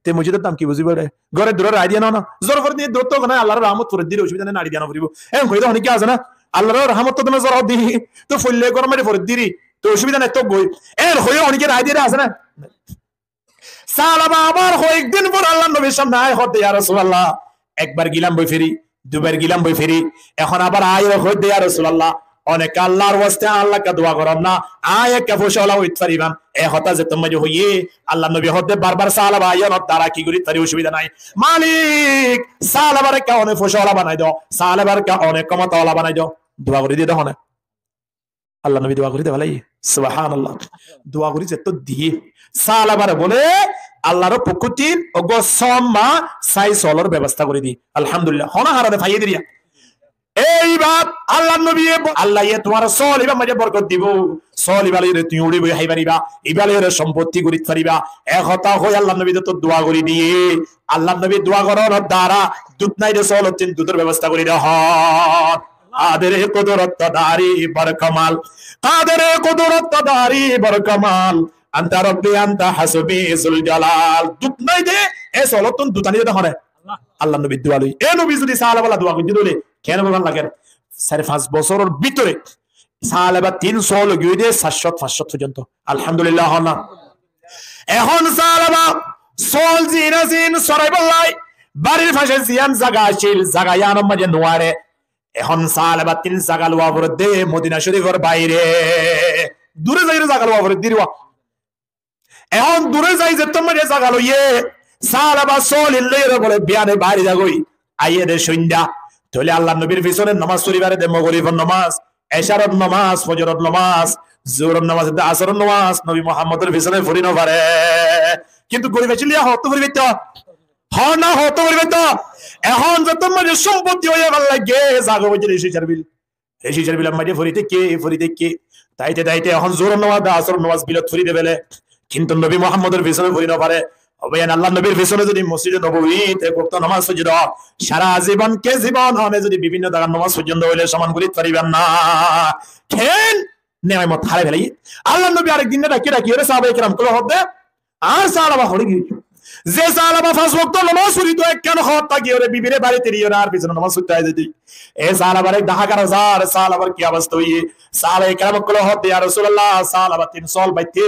তে মসজিদের দাম কি বুঝিব রে ঘরে দূরে রাই দিয়া না জোর করে দিয়ে দূরত্ব না আল্লাহর রহমত করে দিলে অসুবিধা নেই নাড়ি দিয়া না ফুরিব এম কইদা অনেক আছে না আল্লাহর রহমত তো তুমি জোর দি তো ফুললে করে মারি ফরে দিরি তো অসুবিধা নাই তো গই এর হয়ে অনেকে রাই দিয়ে আছে না সালাবা আবার কয়েকদিন পর আল্লাহ নবীর সামনে আয় হতে ইয়া রাসূলুল্লাহ একবার গিলাম বই ফেরি দুবার গিলাম বই ফেরি এখন আবার আয় হতে ইয়া রাসূলুল্লাহ অনেক আল্লাহর ওয়াস্তে আল্লাহকে দোয়া করম না আয় কে ফসলা হইত পারিবাম এ হতা যে তুমি হইয়ে আল্লাহ নবী হতে বারবার সালাবা আয়ন দ্বারা কি করি তার অসুবিধা নাই মালিক সালাবার কে অনেক ফসলা বানাই দাও সালাবার কে অনেক ক্ষমতাওয়ালা বানাই দাও দোয়া করে দিয়ে দাও না আল্লাহ নবী দোয়া করে দে ভাই সুবহানাল্লাহ দোয়া করি যে তো দিয়ে সালাবার বলে আল্লাহর পক্ষতিন অগ সম্মা সাই সলর ব্যবস্থা করে দি আলহামদুলিল্লাহ হনা হারাতে ফাইয়ে দিয়া এইবার আল্লাহ নবী আল্লাহ ইয়ে তোমার সলিবা মাঝে বরকত দিব সলিবা লইরে তুই উড়িব হাই পারিবা ইবালের সম্পত্তি করিতে পারিবা এক হতা হই আল্লাহ নবী তো দোয়া করি দিয়ে আল্লাহ নবী দোয়া করার দ্বারা দুধ নাই রে সল তিন দুধের ব্যবস্থা করি দাও কাদের কুদরত দারি বরকমাল কাদের কুদরত দারি বরকমাল আনতা রব্বি আনতা হাসবি যুল জালাল দুধ নাই দে এ সলতন দুতানি দে হরে আল্লাহ নবী দোয়া লই এ নবী যদি সাহাবালা দোয়া করি দিলে কেন বলন লাগে 5.5 বছরের ভিতরে সাহাবা 300 লগিয়ে দে 700 500 পর্যন্ত আলহামদুলিল্লাহ না এখন সাহাবা সল জিনাজিন সরাইবাল্লাই বাড়ির পাশে জিয়ান জায়গা আছিল জায়গা ইয়ানোর মাঝে নোয়ারে এখন সাহাবা 3 জায়গা লওয়া পরে দে মদিনা শরীফের বাইরে দূরে যাইরে জায়গা লওয়া পরে দিরওয়া এখন দূরে যাই যে তোমার জায়গা লইয়ে সাহাবা সল ইল্লাইরে বলে বিয়ানে বাইরে যাগই আইয়ে দে সন্ধ্যা তাহলে আল্লাহ নবীর পিছনে নামাজ পড়িবারে দে মাগরিবের নামাজ এশারের নামাজ ফজরের নামাজ জোহরের নামাজ আসরের নামাজ নবী মুহাম্মদের পিছনে পড়ি না পারে কিন্তু গরিবে চিলিয়া হতো পড়িবে তো হ্যাঁ না হতো পড়িবে তো এখন যত মানে সম্পত্তি হয়ে ভাল লাগে জাগো বজে রেশি চারবিল মাঝে ফরিতে কে তাইতে এখন জোহরের নামাজ আসরের নামাজ বিলত ফরি দেবেলে কিন্তু নবী মুহাম্মদের পিছনে পড়ি না পারে আল্লাহ নবীর পিছনে যদি মসজিদে নববীতে করতে নামাজ সজ্জিত সারা জীবন কে জীবন হনে যদি বিভিন্ন জায়গার নামাজ পর্যন্ত হইলে সমান করিতে পারিবেন না কেন নেয়ামত হারাই ফেলাই আল্লাহ নবী আরেকদিন ডাকি ওরে সাহাবায়ে কেরাম কল হবে আর সাহাবা হড়ি গিয়ে যে সাহাবা 5 ওয়াক্ত নামাজ পড়িত কেন হত্যা কি ওরে বিবিরে বাড়িতে রিও আর পিছনে নামাজ পড়তে আই দিতি এ সাহাবারে ঢাকার হাজার সাহাবার কি অবস্থা হই সাহাবায়ে কেরাম কল হবে ইয়া রাসূলুল্লাহ সাহাবা 300 বাইতে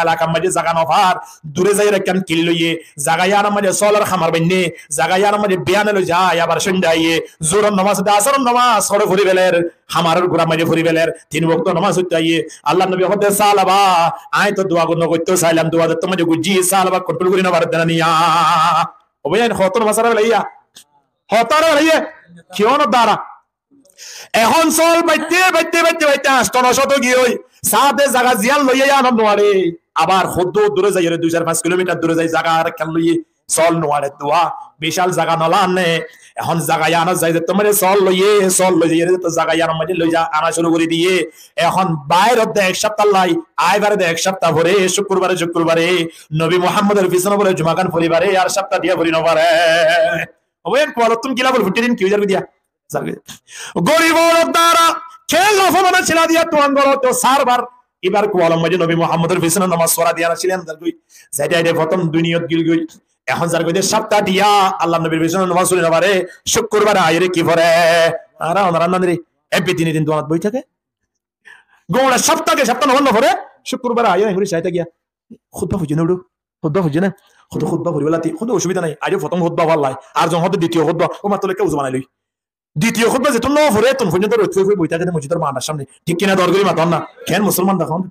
এলাকা মাঝে জায়গা নফার দূরে যাই রাখান কিল লইয়ে জায়গা ইয়ার মাঝে সলার খামার বন্নে জায়গা ইয়ার মাঝে বিয়ানে লই যায় আবার সন্ধ্যায়ে জোহর নামাজ আসর নামাজ করে ফুরি বেলের খামারের গোড়া মাঝে ফুরি বেলের 3 ওয়াক্ত নামাজ পড়তে আইয়ে আল্লাহ নবী হতে সাহাবা আই তো দোয়া করতে চাইলাম দোয়া তো মাঝে গুজি সাহাবা কন্ট্রোল করি না পারতে না ওবেন হতর মাসারা লাইয়া হতার লাইয়া কিয়নো দ্বারা এখন চল বাইতে আস্তনা শত গিয়ে ওই সাথে জায়গা জিয়াল লইয়া আনন্দ আরে আবার হদ্দ দূরে যাই 2-4-5 কিলোমিটার দূরে যাই জায়গা আর কেন লইয়ে সল নোয়ারে দোয়া বিশাল জায়গা নলানে এখন জায়গায় আনা যায় যে তোমার সল লইয়ে তো জায়গায় আনা মাঝে লই যা আনা শুরু করে দিয়ে এখন বাইরে এক সপ্তাহ লাই আইবারে এক সপ্তাহ ভরে শুক্রবারে নবী মুহাম্মদের পিছনে বলে জুমাখান পরিবারে আর সপ্তাহ দিয়া ভরি নবারে ওই কোয়াল তুমি কিলা বল ফুটিদিন কি যাবে দিয়া গরিব দ্বারা খেল অপমানে ছিলা দিয়া তো আঙ্গল তো সারবার এবার কোয়াল মাঝে নবী মুহাম্মদের পিছনে নামাজ পড়া দিয়া ছিলেন যাই প্রথম দুনিয়ত গিল গই এখন যার কইতে সপ্তাহ দিয়া আল্লাহ নবীর পিছনে নামাজ পড়ি নবারে শুক্রবারে আইরে কি পড়ে আর ওনারা নান্দরি এপি দিন দোয়াত বই থাকে গোড়া সপ্তাহ নহল পড়ে শুক্রবারে আইরে এগুলি চাইতে গিয়া খুতবা বুঝি না খুতবা পড়িবলাতি কোনো অসুবিধা নাই আইরে প্রথম খুতবা ভাল লাই আর যখন হতে দ্বিতীয় খুতবা ও মাত্র কেউ বানাই লই দ্বিতীয় খুতবা যেত ন পড়ে তুমি পর্যন্ত রইতে বই থাকে মসজিদের মানার সামনে ঠিক কিনা দরগরি মাতন না কেন মুসলমান দেখুন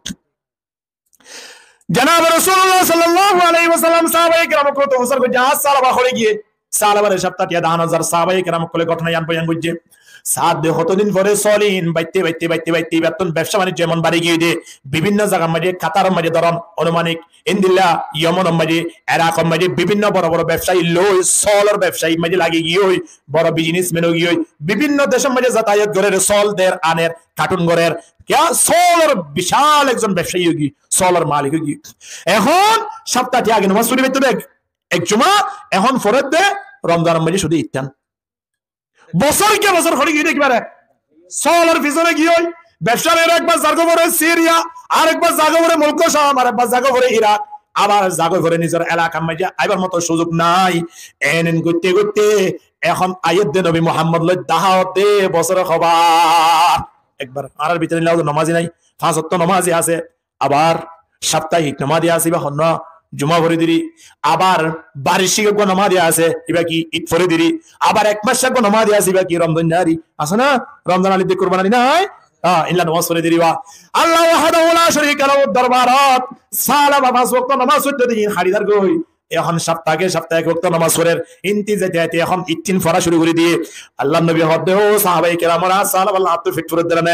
জনাব রাসূলুল্লাহ সাল্লাল্লাহু আলাইহি ওয়াসাল্লাম সাহাবায়ে কেরাম কত বছর করে জাহাজ সালাবা করে গিয়ে সালাবারে সপ্তাহটিয়া 10000 সাহাবায়ে কেরাম কোলে ঘটনা জান বয়ান বুঝছে সাত দে কতদিন পরে সলিন বাইতে বেতন ব্যবসা বাণিজ্য যেমন বাড়ি গিয়ে দে বিভিন্ন জায়গার মাঝে কাতার মাঝে ধরন অনুমানিক ইন্দিল্লা ইয়মন মাঝে এরাক মাঝে বিভিন্ন বড় বড় ব্যবসায়ী লই সলের ব্যবসায়ী মাঝে লাগে গিয়ে বড় বিজনেস মেনও গিয়ে বিভিন্ন দেশের মাঝে যাতায়াত করে সল দের আনের কার্টুন ঘরের সলের বিশাল একজন ব্যবসায়ী গি সলের মালিক গি এখন সপ্তাহটি আগে নামাজ পড়ি বেতন এক জুমা এখন ফরত দে রমজানের মাঝে শুধু ইত্যান বছর করে গিয়ে দেখবারে সলের পিছনে গিয়ে ব্যবসার একবার জাগো করে সিরিয়া আর একবার জাগো করে মুলক শাম আর একবার জাগো করে ইরাক আবার জাগো করে নিজের এলাকার মাঝে আইবার মতো সুযোগ নাই এন করতে এখন আয়াত দে নবী মুহাম্মদ লই দাওয়াত দে বছরের খবর একবার আর ভিতরে লাউ নামাজি নাই 5 ওয়াক্ত নামাজি আছে আবার সাপ্তাহিক নামাজি আছে বা হন্ন জুমা ভরে দিরি আবার বার্ষিক নামাজি আছে এবার কি ঈদ ভরে দিরি আবার এক মাস নামাজি আছে এবার কি রমজান জারি আছে না রমজান আলী দিয়ে কুরবানি নাই ইল্লা নামাজ পড়ে দিবা আল্লাহ ওয়াহদাহু লা শারীকা লাহু দরবারত সালাম 5 ওয়াক্ত নামাজ পড়তে দিন হারিদার গই এখন সপ্তাহে এক ওয়াক্ত নামাজ পড়ের ইনতি যেতে এখন ইতিন পড়া শুরু করে দিয়ে আল্লাহর নবী হদে ও সাহাবায়ে কেরামরা সালাম আল্লাহ তো ফিট করে দেন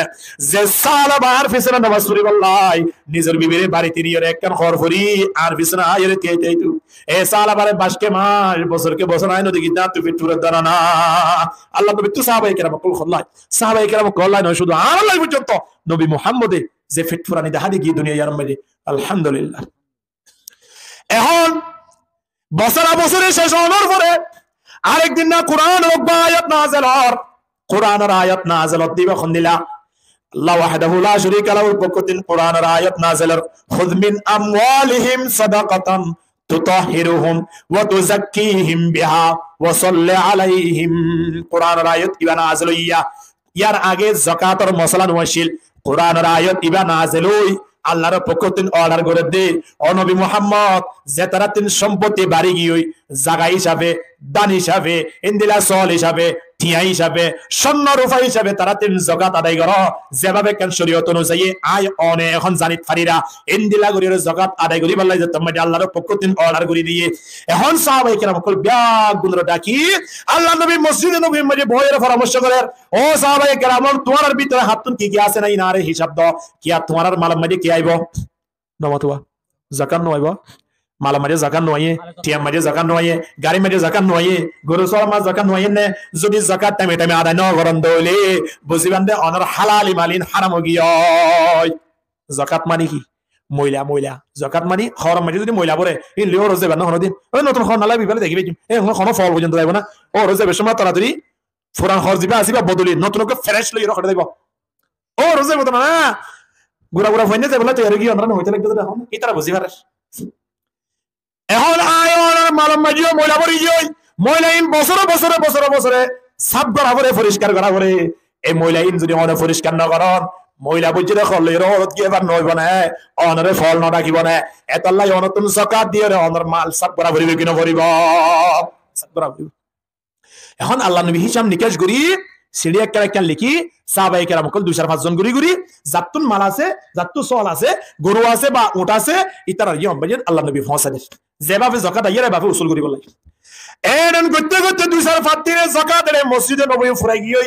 যে সালাম আর ফিসনা নামাজ পড়ি বললাই নিজের বিবিরে বাড়িতে নিয়ে একখান খর ফরি আর ফিসনা আইরে তেইতু এ সালাম আরে বাসকে মাস বছরকে বছর আইনো দেখি না তো ফিট করে দেন না আল্লাহ নবী তো সাহাবায়ে কেরাম কল খল্লাই সাহাবায়ে কেরাম কল্লাই নয় শুধু আল্লাহ পর্যন্ত নবী মুহাম্মদে যে ফিট ফুরানি দেখা দেখি দুনিয়ার মধ্যে আলহামদুলিল্লাহ এখন বছরে শেষ হওয়ার পরে আরেকদিন না কোরআনের আয়াত নাযিল দিবা খন্দিলা আল্লাহ ওয়াহদাহু লা শারীকা লাহু পক্ষতিন কোরআনের আয়াত নাযিলের খুয মিন আমওয়ালিহিম সাদাকাতান তুতাহিরুহুম ওয়া তুযাক্কিহিম বিহা ওয়া সাল্লি আলাইহিম কোরআনের আয়াত ইবা নাযিল ইয়ার আগে যাকাতের মাসলা নওয়াশিল কোরআনের আয়াত ইবা নাযিল আল্লাহর পক্ষ থেকে অর্ডার করে দে ও নবী মুহাম্মদ যে তারা তিন সম্পত্তি বাড়ি গিয়ে জায়গা হিসাবে দান হিসাবে ইন্দিলা সল হিসাবে টিয়া হিসাবে স্বর্ণ রূপা হিসাবে তারা তিন যাকাত আদায় করো যেভাবে কেন শরীয়ত অনুযায়ী আয় অনে এখন জানিত ফারিরা ইন্দিলা গরির যাকাত আদায় করি বললাই যে তোমরা আল্লাহর পক্ষ থেকে অর্ডার করে দিয়ে এখন সাহাবায়ে কেরাম কল ব্যাগ গুলো ডাকি আল্লাহ নবী মসজিদে নবী মাঝে বইয়ের পরামর্শ করেন ও সাহাবায়ে কেরাম তোমার ভিতরে হাতুন কি কি আছে নাই না রে হিসাব দাও কি আর তোমার মাল মাঝে কি আইবো নমতোয়া যাকাত নইবো মালা মাঝে জাকাত নয় টিয়া মাঝে জাকাত নয় গাড়ি মাঝে জাকাত নয় গরু সর মাছ জাকাত নয় নে যদি জাকাত টাইমে আদায় ন গরম দলে বুঝিবান দে অনর হালালি মালিন হারাম গিয় জাকাত মানে কি ময়লা জাকাত মানে খর মাঝে যদি ময়লা পড়ে ই লিও রোজে বানা হনদিন ওই নতুন খন নালাই বিবালে দেখিবে এ কোনো ফল পর্যন্ত যাইব না ও রোজে বেসমা তাড়াতাড়ি ফুরান খর দিবা আসিবা বদলি নতুনকে ফ্রেশ লই রখড়ে দেব ও রোজে বদনা না গুড়া ফইনে যাইবলা তৈরি কি আমরা হইতে লাগবে এখন কি তারা বুঝি পারে এখন আয়ন মালম মাজিও ময়লা পড়ি গিয়ে ময়লাইন বছরে সাফ করা করে পরিষ্কার করা করে এই ময়লাইন যদি অনেক পরিষ্কার না করেন ময়লা বুঝি করলে রোদ গিয়ে এবার নইব না অনরে ফল না ডাকিব না এতলাই অনতুন সকাত দিয়ে অনর মাল সাফ করা ভরিবে কিনা ভরিব এখন আল্লাহ নবী হিসাব নিকাশ করি সিঁড়ি একটা লিখি সাহাবায়ে কেরাম কল 2-5 জন গুরি জাতুন মাল আছে জাতু সল আছে গরু আছে বা উট আছে ইতার ইয়ম বাজেন আল্লাহ নবী ফসা দে যেভাবে যাকাত আইরে ভাবে উসুল করি বলাই এরন করতে 2-5 দিনে যাকাতের মসজিদে নবী ফুরাই গিয়ে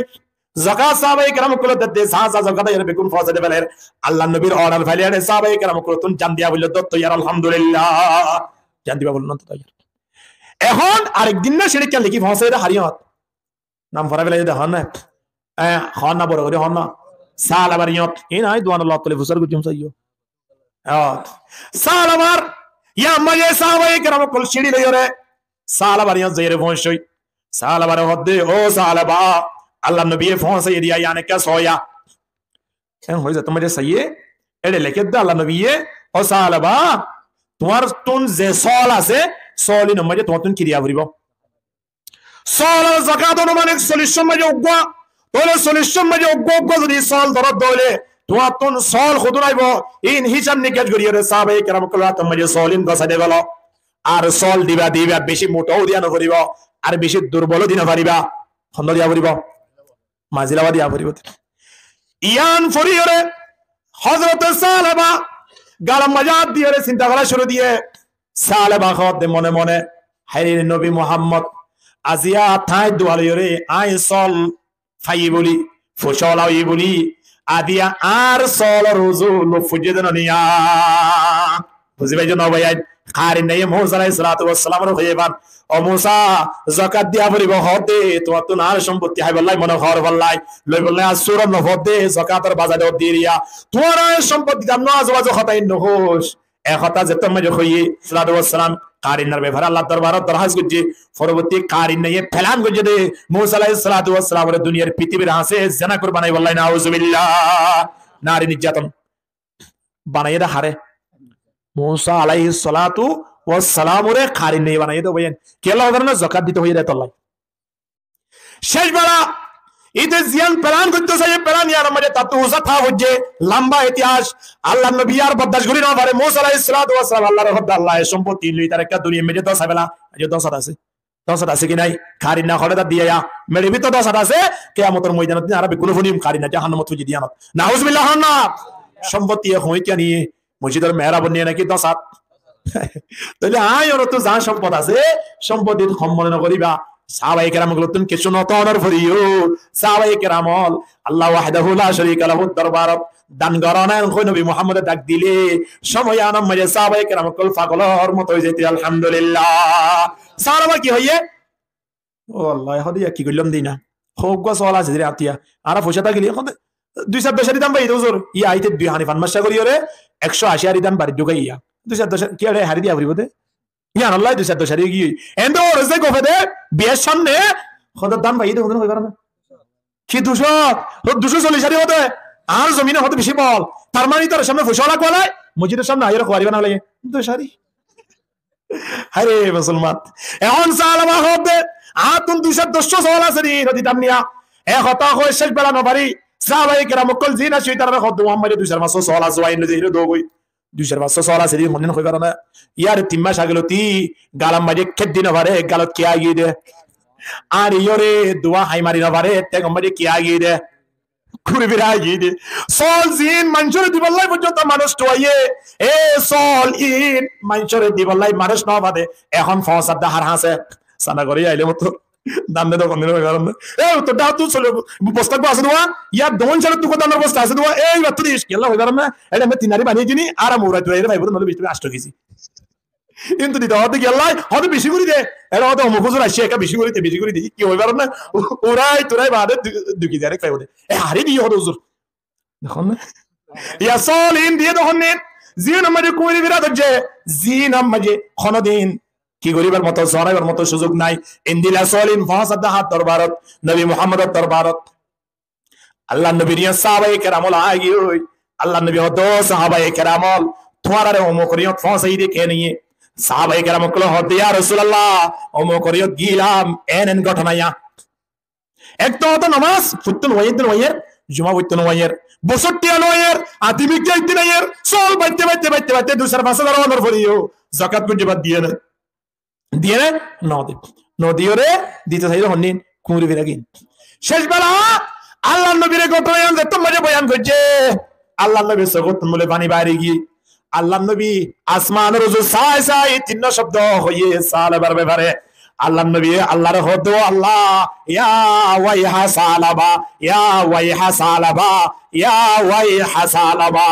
যাকাত সাহাবায়ে কেরাম কল দে সাজা যাকাত আইরে বেকুন ফসা দে বলের আল্লাহ নবীর অর্ডার ফাইলে সাহাবায়ে কেরাম কল তুন জান দিয়া বলল দত্ত ইয়ার আলহামদুলিল্লাহ জান দিবা বলন তো এখন আরেকদিন না সেটা কেন লিখি ফসে হারিয়ত নাম ফরা ফেলে দেখুন না হন না বড় করে হন না সাল আবার ইয়ত এই নাই দোয়ান আল্লাহ তাআলা ফুসার গুজম সাইয়ো সাল আবার ইয়া মায়ে সাহাবায়ে কেরাম কল সিঁড়ি লইরে সাল আবার ইয়ত যাইরে ফসই সাল আবার হদে ও সালাবা আল্লাহ নবী ফসে দিয়া ইয়ানে কা সোয়া কেন হই যা তোমার সাইয়ে এডে লেখে দা আল্লাহ নবী ও সালাবা তোমার তুন যে সল আছে সলি নমাজে তোমার তুন কিরিয়া ভরিব সল যাকাত অনুমানিক 40 মাঝে উগ্গ তোলে 40 মাঝে উগ্গ যদি সল ধরত দলে তোমার তুন সল খুদরাইব ইন হিসাব নিকাশ করিয়ে সাহাবায়ে কেরাম কল্লা তোমাজে সলিন গসাদে গেল আর সল দিবা দিবা বেশি মোটাও দিয়া নকরিব আর বেশি দুর্বল দিনা পারিবা খন্দ দিয়া ভরিব মাজিলাবা দিয়া ভরিব ইয়ান ফরিয়রে হযরত সালাবা গালাম মাজাদ দিয়ে চিন্তা করা শুরু দিয়ে সালেবা খদ মনে মনে হাইরে নবী মুহাম্মদ আজিয়া থাই দুয়ালিরে আই সল ফাই বলি ফসলাই বলি আদিয়া আর সল রুজু লফুজেদন নিয়া বুঝিবাই জন ভাই কারি নাই মুসা আলাইহিস সালাতু ওয়াস সালাম র হইবান ও মুসা যাকাত দিয়া পরিব হতে তোমার তো নার সম্পত্তি হাই বললাই মনে ঘর বললাই লই বললাই আসুর নফদে যাকাতের বাজারে দিরিয়া তোমার সম্পত্তি দাম না আজওয়াজ খতাইন নহস একতা যেত মজে হইয়ে সালাতু ওয়াস সালাম কারিনার ব্যাপারে আল্লাহ দরবারে দরখাস্ত করছে পরবর্তী কারিন নিয়ে ফেলান করছে দে মুসা আলাইহিস সালাতু ওয়াস সালাম রে দুনিয়ার পৃথিবীর হাসে জানা করে বানাই বললাই নাউজুবিল্লাহ নারী নির্যাতন বানাইরা হারে মুসা আলাইহিস সালাতু ওয়াস সালাম রে কারিন নিয়ে বানাই তো বলেন কেলা ধরনের যাকাত দিতে হইরে তল্লাই শেষ বেলা ইতে জিয়ান প্লান করতে চাই প্লান ইয়ার মধ্যে তাতুজা থা হচ্ছে লম্বা ইতিহাস আল্লাহ নবী আর বরদাশত করি না পারে মুসা আলাইহিস সালাতু ওয়াস সালাম আল্লাহর হদ আল্লাহ সম্পত্তি লই তার একটা দুনিয়া মেজে 10 বেলা যে 10 আছে 10 আছে কি নাই কারিনা খড়ে দিয়া মেরে ভিতর 10 আছে কিয়ামতের ময়দানে দিন আরবে কোন ফনিম কারিনা জাহান্নামত ফুজি দিয়ানত নাউজুবিল্লাহ না সম্পত্তি হই কি নিয়ে মসজিদের মেহরাব নিয়ে নাকি 10 তাহলে আয় ওর তো যা সম্পদ আছে সম্পত্তি সম্মাননা করিবা সাহাবায়ে কেরাম গুলোতন কিছু নতনের ফরিও সাহাবায়ে কেরামল আল্লাহ ওয়াহদাহু লা শারীকা লাহু দরবারত দান গরানান কই নবী মুহাম্মদ ডাক দিলে সময় আনম মাঝে সাহাবায়ে কেরাম কল পাগলর মত হই যেতে আলহামদুলিল্লাহ সাহাবা কি হইয়ে ও আল্লাহ হদিয়া কি কইলাম দিনা খুব গসল আছে রে আতিয়া আর পয়সাটা গলি এখন 210 দাম বাই হুজুর ই আইতে 2 হানিফান মাসা করিও রে 180 দাম বাড়ি ঢুকাইয়া 210 কি আরে হারি দিয়া ভরিব দে ইয়ান আল্লাহ 210 কি এন্ড ওর যে গোফে দে বিয়ের সামনে খোদার দাম ভাই দে হদন হইবার না কি 240 হারি হতে আর জমিনে হতে বেশি বল তার মানে তোর সামনে ফসলা কোলাই মসজিদের সামনে আইরা কোয়ারি বানা লাগে 200 আরে মুসলমান এখন সালামা হবে আতুন 210 সওয়াল আছে নি নদী দাম নিয়া এ কথা কই শেষ বেলা না পারি সাহাবায়ে কেরাম কল জিনা শয়তান রা খদ মুহাম্মদ 200 সওয়াল আছে ওয়াই নদী হিরো দগই 200 সওয়াল আছে মনে হই কারণ ইয়ার তিম্মা সাগলতি গালাম মাঝে খেদি না পারে গালত কি আগি দে আর ইয়রে দোয়া হাই মারি না পারে তে গম্মাজে কি আগি দে ঘুরে ফিরে আগি দে সল জিন মানুষের দিবল্লাই পর্যন্ত মানুষ টয়ে এ সল ইন মানুষের দিবল্লাই মানুষ না বাদে এখন ফসাদ হার হাসে সানা করে আইলে মতো দাম দে কোন দিন কারণ এ তো দাও তুই চলে বস্তা আছে দোয়া ইয়া দোন চলে তুই কোন বস্তা আছে দোয়া এই বাত দিস কেলা হই পারম না এটা আমি তিনারি বানিয়ে দিনি আর মোরা তুই ভাই বড় নলে বিশ টাকা 8 কেজি কিন্তু দিতে হতে গেলাই হতে বেশি করে দে এরা হতে মুখজুর আসে একা বেশি করে বেশি করে দি কি হই পারম না ওরাই তোরাই বাদে 2 কেজি আরেক পাইবো দে এ হারি দি হতে হুজুর দেখুন না ইয়া সলিন দিয়ে দেখুন নে জিন আমাদের কোরি বিরাট হচ্ছে জিন আমাদের খনদিন কি গরিবের মতো জরাইবার মতো সুযোগ নাই ইন্দিলা সলিন ফাসাদা হাত দরবারত নবী মুহাম্মদের দরবারত আল্লাহ নবীর সাহাবায়ে কেরামল আগি ওই আল্লাহ নবী হতো সাহাবায়ে কেরামল তোমারে ওমো করিয়ত ফাসাই দে কে নিয়ে সাহাবায়ে কেরাম কল হতে ইয়া রাসূলুল্লাহ ওমো করিয়ত গিলাম এনএন ঘটনায়া এক তো নামাজ ফুতুন ওয়াইদ ওয়াইয়ের জুমা ফুতুন ওয়াইয়ের 62 ওয়াইয়ের আতিমিক যাইতে নাইয়ের সল বাইতে 250 অনর ফরিও যাকাত কোন জবাব দিয়ে না দিয়ে নদী রে দিতে চাইলে হন্নিন কুমুরি বিরাগিন শেষ বেলা আল্লাহ নবীর ঘটনা যে তোমারে বয়ান করছে আল্লাহ নবী সগত মূলে পানি বাইরে গিয়ে আল্লাহ নবী আসমান রুজু সাই সাই তিন শব্দ হইয়ে সালাবার ব্যাপারে আল্লাহ নবী আল্লাহর হদ আল্লাহ ইয়া ওয়াইহা সালাবা ইয়া ওয়াইহা সালাবা ইয়া ওয়াইহা সালাবা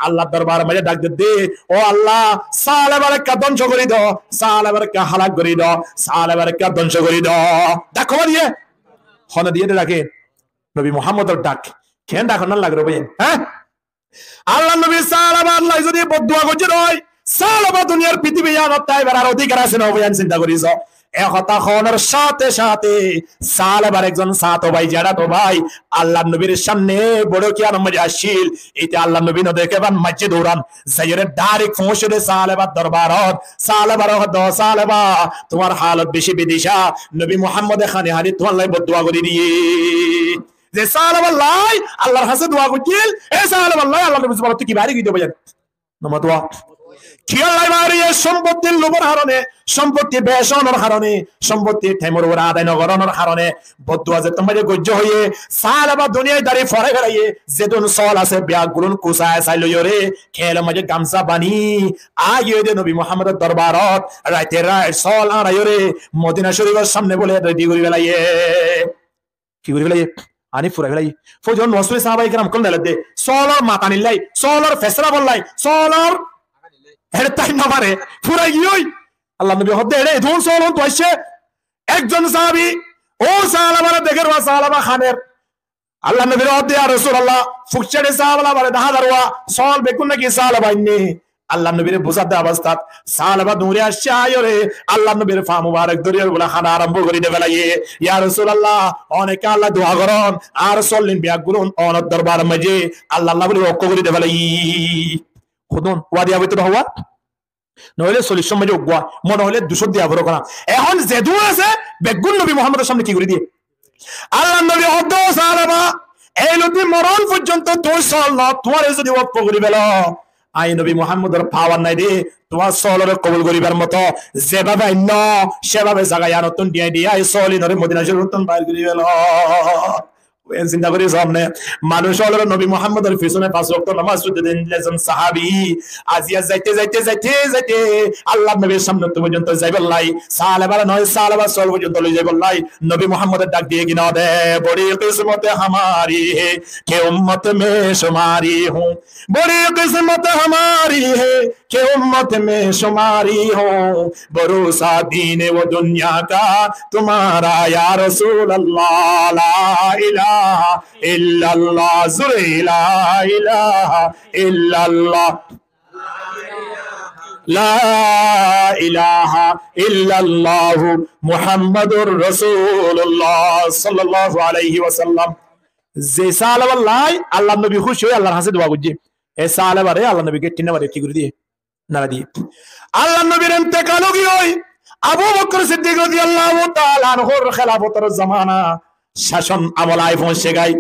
আল্লাহ দরবার মাঝে ডাক দে, ও আল্লাহ সালেবার কা ধ্বংস করে দাও, সালেবার কা হালাক করে দাও, সালেবার কা ধ্বংস করে দাও। দেখো দিয়ে হন দিয়ে ডাকে নবী মুহাম্মদের ডাক কেন ডাক না লাগলো ভাই? হ্যাঁ, আল্লাহ নবী সালেবা আল্লাহ যদি বদুয়া করছে নয়, সালেবা দুনিয়ার পৃথিবী জানত তাইবার আর অধিকার আছে না ভাই? চিন্তা করিস একথা খনের সাথে সাথে সালেবার একজন সাতো ভাই যারা তো ভাই আল্লাহ নবীর সামনে বড় কি আর মজা আসিল, এটা আল্লাহ নবী ন দেখে বান মসজিদ দৌড়ান যাইরে ডাইরেক্ট পৌঁছে দে সালেবার দরবারত। সালেবার দ সালেবা তোমার হালত বেশি বিদিশা, নবী মুহাম্মদ খানে হারি তোমার লাই বদুয়া করে দিয়ে যে সালেবাল্লাহ আল্লাহর কাছে দোয়া করছিল, এ সালেবাল্লাহ আল্লাহ নবী বলতে কি বাড়ি গিয়ে দেবেন নমতোয়া সম্পত্তির লোভের কারণে, সম্পত্তি বেসনের কারণে, সম্পত্তি ঠেমর ওরা আদায় নগরণের কারণে বদুয়া যে তোমার গজ্য হয়ে সালেবা দুনিয়ায় দাঁড়িয়ে ফরে গেলাইয়ে যেদিন সল আছে ব্যাগ গুলুন কুসায় চাইল রে খেলে মাঝে গামছা বানি আগে দে নবী মুহাম্মদের দরবারত রাইতে রায় সল আড়াই রে মদিনা শরীফের সামনে বলে রেডি করে গেলাইয়ে। কি করে গেলাইয়ে? আনি ফুরাই গেলাই ফজন নসরে সাহাবাই کرام কোন দে সলর মাথা নিলাই, সলর ফেসরা বললাই, সলর হেড তাই না পারে ফুরাই গিয়েই আল্লাহ নবী হদে রে ধুন সলন তো আসছে একজন সাহাবী ও সাহাবারা দেখের ওয়া সাহাবা খানের আল্লাহ নবীর হদে আর রাসূলুল্লাহ ফুকছেড়ে সাহাবালা বলে দা হাজারওয়া সল বেকুন নাকি সাহাবা ইন্নে আল্লাহ নবীর বুঝাতে অবস্থাত সাহাবা দূরে আসছে আয়রে আল্লাহ নবীর ফা মুবারক দরিয়ার গুলা খানা আরম্ভ করে দেবে লাগে, ইয়া রাসূলুল্লাহ অনেকে আল্লাহ দোয়া করন আর সল্লিন বিয়াগুন অনর দরবার মাঝে আল্লাহ আল্লাহ বলে রক্ষ করে দেবে লাগি খুদন ওয়াদি হবে তো হওয়া নইলে সলির সময় যোগ্য মনে হলে 200 দিয়া বড় করা। এখন যে দু আছে বেগুন নবী মুহাম্মদের সামনে কি করে দিয়ে আল্লাহ নবী হদ সাহাবা এই নবী মরণ পর্যন্ত তোর সল না তোমার যদি ওয়াক্ফ করে বেল আই নবী মুহাম্মদের পাওয়ার নাই রে তোমার সলর কবুল করিবার মতো যেভাবে অন্য সেভাবে জায়গায় নতুন দিয়ে দিয়ে এই সলি নরে মদিনা শরীফ নতুন বাইর করে গেল। চিন্তা করি সামনে মানুষ হল নবী মুহাম্মদের পিছনে 5 ওয়াক্ত নামাজ পড়তেন একজন সাহাবী আজিয়া যাইতে যাইতে যাইতে যাইতে আল্লাহ নবীর সামনে পর্যন্ত যাইবল্লাই সালেবার নয় সালেবার সল পর্যন্ত লই যাইবল্লাই নবী মুহাম্মদের ডাক দিয়ে কিনা দে বড়ি কিসমত हमारी है कि उम्मत में शुमारी हूं, बड़ी किस्मत हमारी है कि उम्मत में शुमारी हूं, भरोसा दीन व दुनिया का तुम्हारा या रसूल अल्लाह ला इलाहा इल्लल्लाह जुरे ला इलाहा इल्लल्लाह লা ইলাহা ইল্লাল্লাহ মুহাম্মাদুর রাসূলুল্লাহ সাল্লাল্লাহু আলাইহি ওয়াসাল্লাম। যে সালাল্লাহ আল্লাহ নবী খুশি হয়ে আল্লাহর কাছে দোয়া করছে, এই সালাবারে আল্লাহ নবীকে টিনাবারে কি করে দিয়ে না দিয়ে আল্লাহ নবীর ইন্তেকাল হই আবু বকর সিদ্দিক রাদিয়াল্লাহু তাআলা আনহুর খেলাফতের জামানা শাসন আমলায় পৌঁছে গাই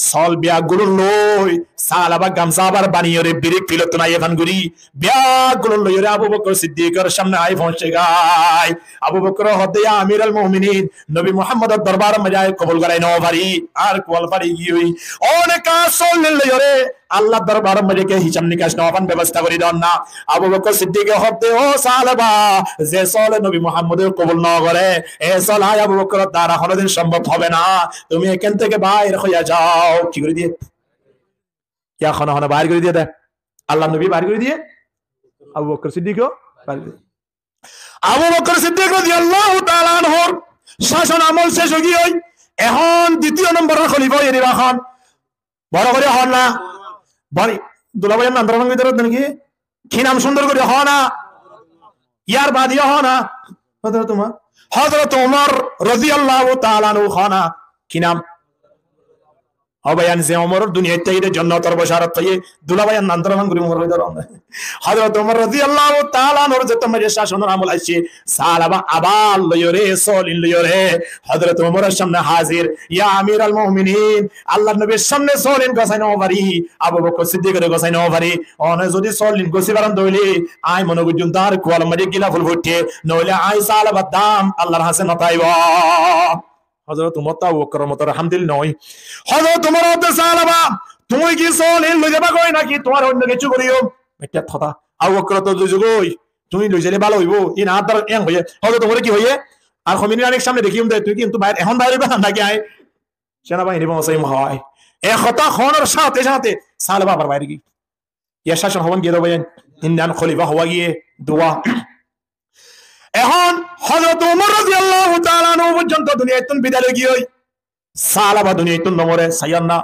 সল বিয়া গুলো লই সালাবা গামছা আবার বানিয়ে রে বিরিক ফিলত না এখান গুরি বিয়া গুলো লই রে আবু বকর সিদ্দিকের সামনে আই পৌঁছে গাই আবু বকর হদে আমিরুল মুমিনিন নবী মুহাম্মদের দরবার মজায় কবুল করাই নাও ভারি আর কোয়াল ভারি গিয়ে অনেক সল লই রে আল্লাহ দরবার মধ্যে কে হিসাব নিকাশ নেওয়ার ব্যবস্থা করে দেন না। আবু বকর সিদ্দিক হদে ও সালাবা যে সল নবী মুহাম্মদের কবুল না করে এ সল আবু বকর দ্বারা কোনদিন সম্ভব হবে না, তুমি এখান থেকে বাইরে হইয়া যাও। কি করে দিয়ে ইয়া খানা খানা বাইরে করে দিয়ে দেয় আল্লাহ নবী বাইরে করে দিয়ে আবু বকর সিদ্দিকও বাইরে করে আবু বকর সিদ্দিক রাদিয়াল্লাহু তাআলা আনহুর শাসন আমল শেষ হয়ে গিয়ে এখন দ্বিতীয় নম্বরের খলিফা এরিবা খান বড় করে হন না বড় দুলাভাইয়ের নাম ধর্মের ভিতরে নাকি কি নাম সুন্দর করে হ না ইয়ার বাদিয়া হ না হযরত ওমর রাদিয়াল্লাহু তাআলা আনহু খানা কি নাম অবয়ান যে ওমরের দুনিয়াতে থেকে জান্নাতের বশারত পাইয়ে দুলাভাইয়ের নাম ধর্ম করে ওমর হইদার হযরত ওমর রাদিয়াল্লাহু তাআলা আনহুর যে তোমার শাসনের আমল আছে সালাবা আবাল লয়রে সলিন লয়রে হযরত ওমরের সামনে হাজির ইয়া আমিরুল মুমিনিন আল্লাহর নবীর সামনে সলিন গোছাইনো পারি আবু বকর সিদ্দিকের গোছাইনো পারি অনে যদি সলিন গোছিবারন দইলি আই মনে বুঝুন তার কোয়াল মাঝে গিলা ফুল ফুটে নইলে আই সালাবা দাম আল্লাহর হাসে নতাইবা। হযরত ওমর তা ওকর মত আলহামদুলিল্লাহ নয় হযরত ওমর হতে সালাবা তুমি কি সলিন লই যাবা কই নাকি তোমার অন্য কিছু করিও এটা কথা আবু বকর তো লই তুমি লই যালে ভালো হইব ই না তার এং হইয়ে হযরত ওমর কি হইয়ে আর খমিনি অনেক সামনে দেখিম দে তুই কিন্তু বাইরে এখন বাইরে না নাকি আই সেনাবাহিনী বসাই হয় এ কথা খনের সাথে সাথে সালাবা আবার বাইরে কি ইয়া শাসন হবেন গিয়ে দেবেন ইন্ডিয়ান খলিফা হওয়া গিয়ে দোয়া এখন হযরত ওমর রাদিয়াল্লাহু তাআলা আনহু পর্যন্ত দুনিয়ায় বিদায় গিয়ে সালাবা দুনিয়ায় মরে সাইয়ান্না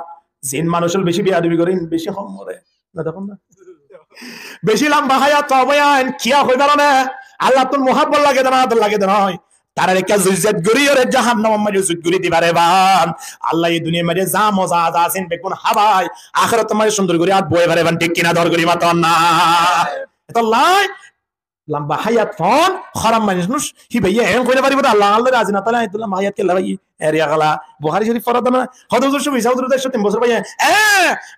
জিন মানুষের বেশি বিয়াদবি করেন বেশি কম মরে না দেখুন না বেশি লম্বা হায়াত পাবেন কিয়া হই দাঁড়ানে আল্লাহ তোর মুহাব্বত লাগে না আদর লাগে না তারা রেখা জুজ্জাত গরিয়রে জাহান্নাম মাঝে জুজ গরি দিবারে বান আল্লাহ এই দুনিয়া মাঝে যা মজা আছেন বেগুন হাবাই আখিরাত মাঝে সুন্দর করে আর বয়ে বারে বান ঠিক কিনা দর করি মাত না এটা লাই লম্বা হায়াত ফোন খারাপ মানুষ হি ভাইয়া এম কইতে পারিব আল্লাহ আল্লাহ রাজি না তাহলে আইতুল্লাহ হায়াত কে লাগি এরিয়া গলা বুখারী শরীফ পড়া না হযরত সুবি সাউদুর 103 বছর ভাইয়া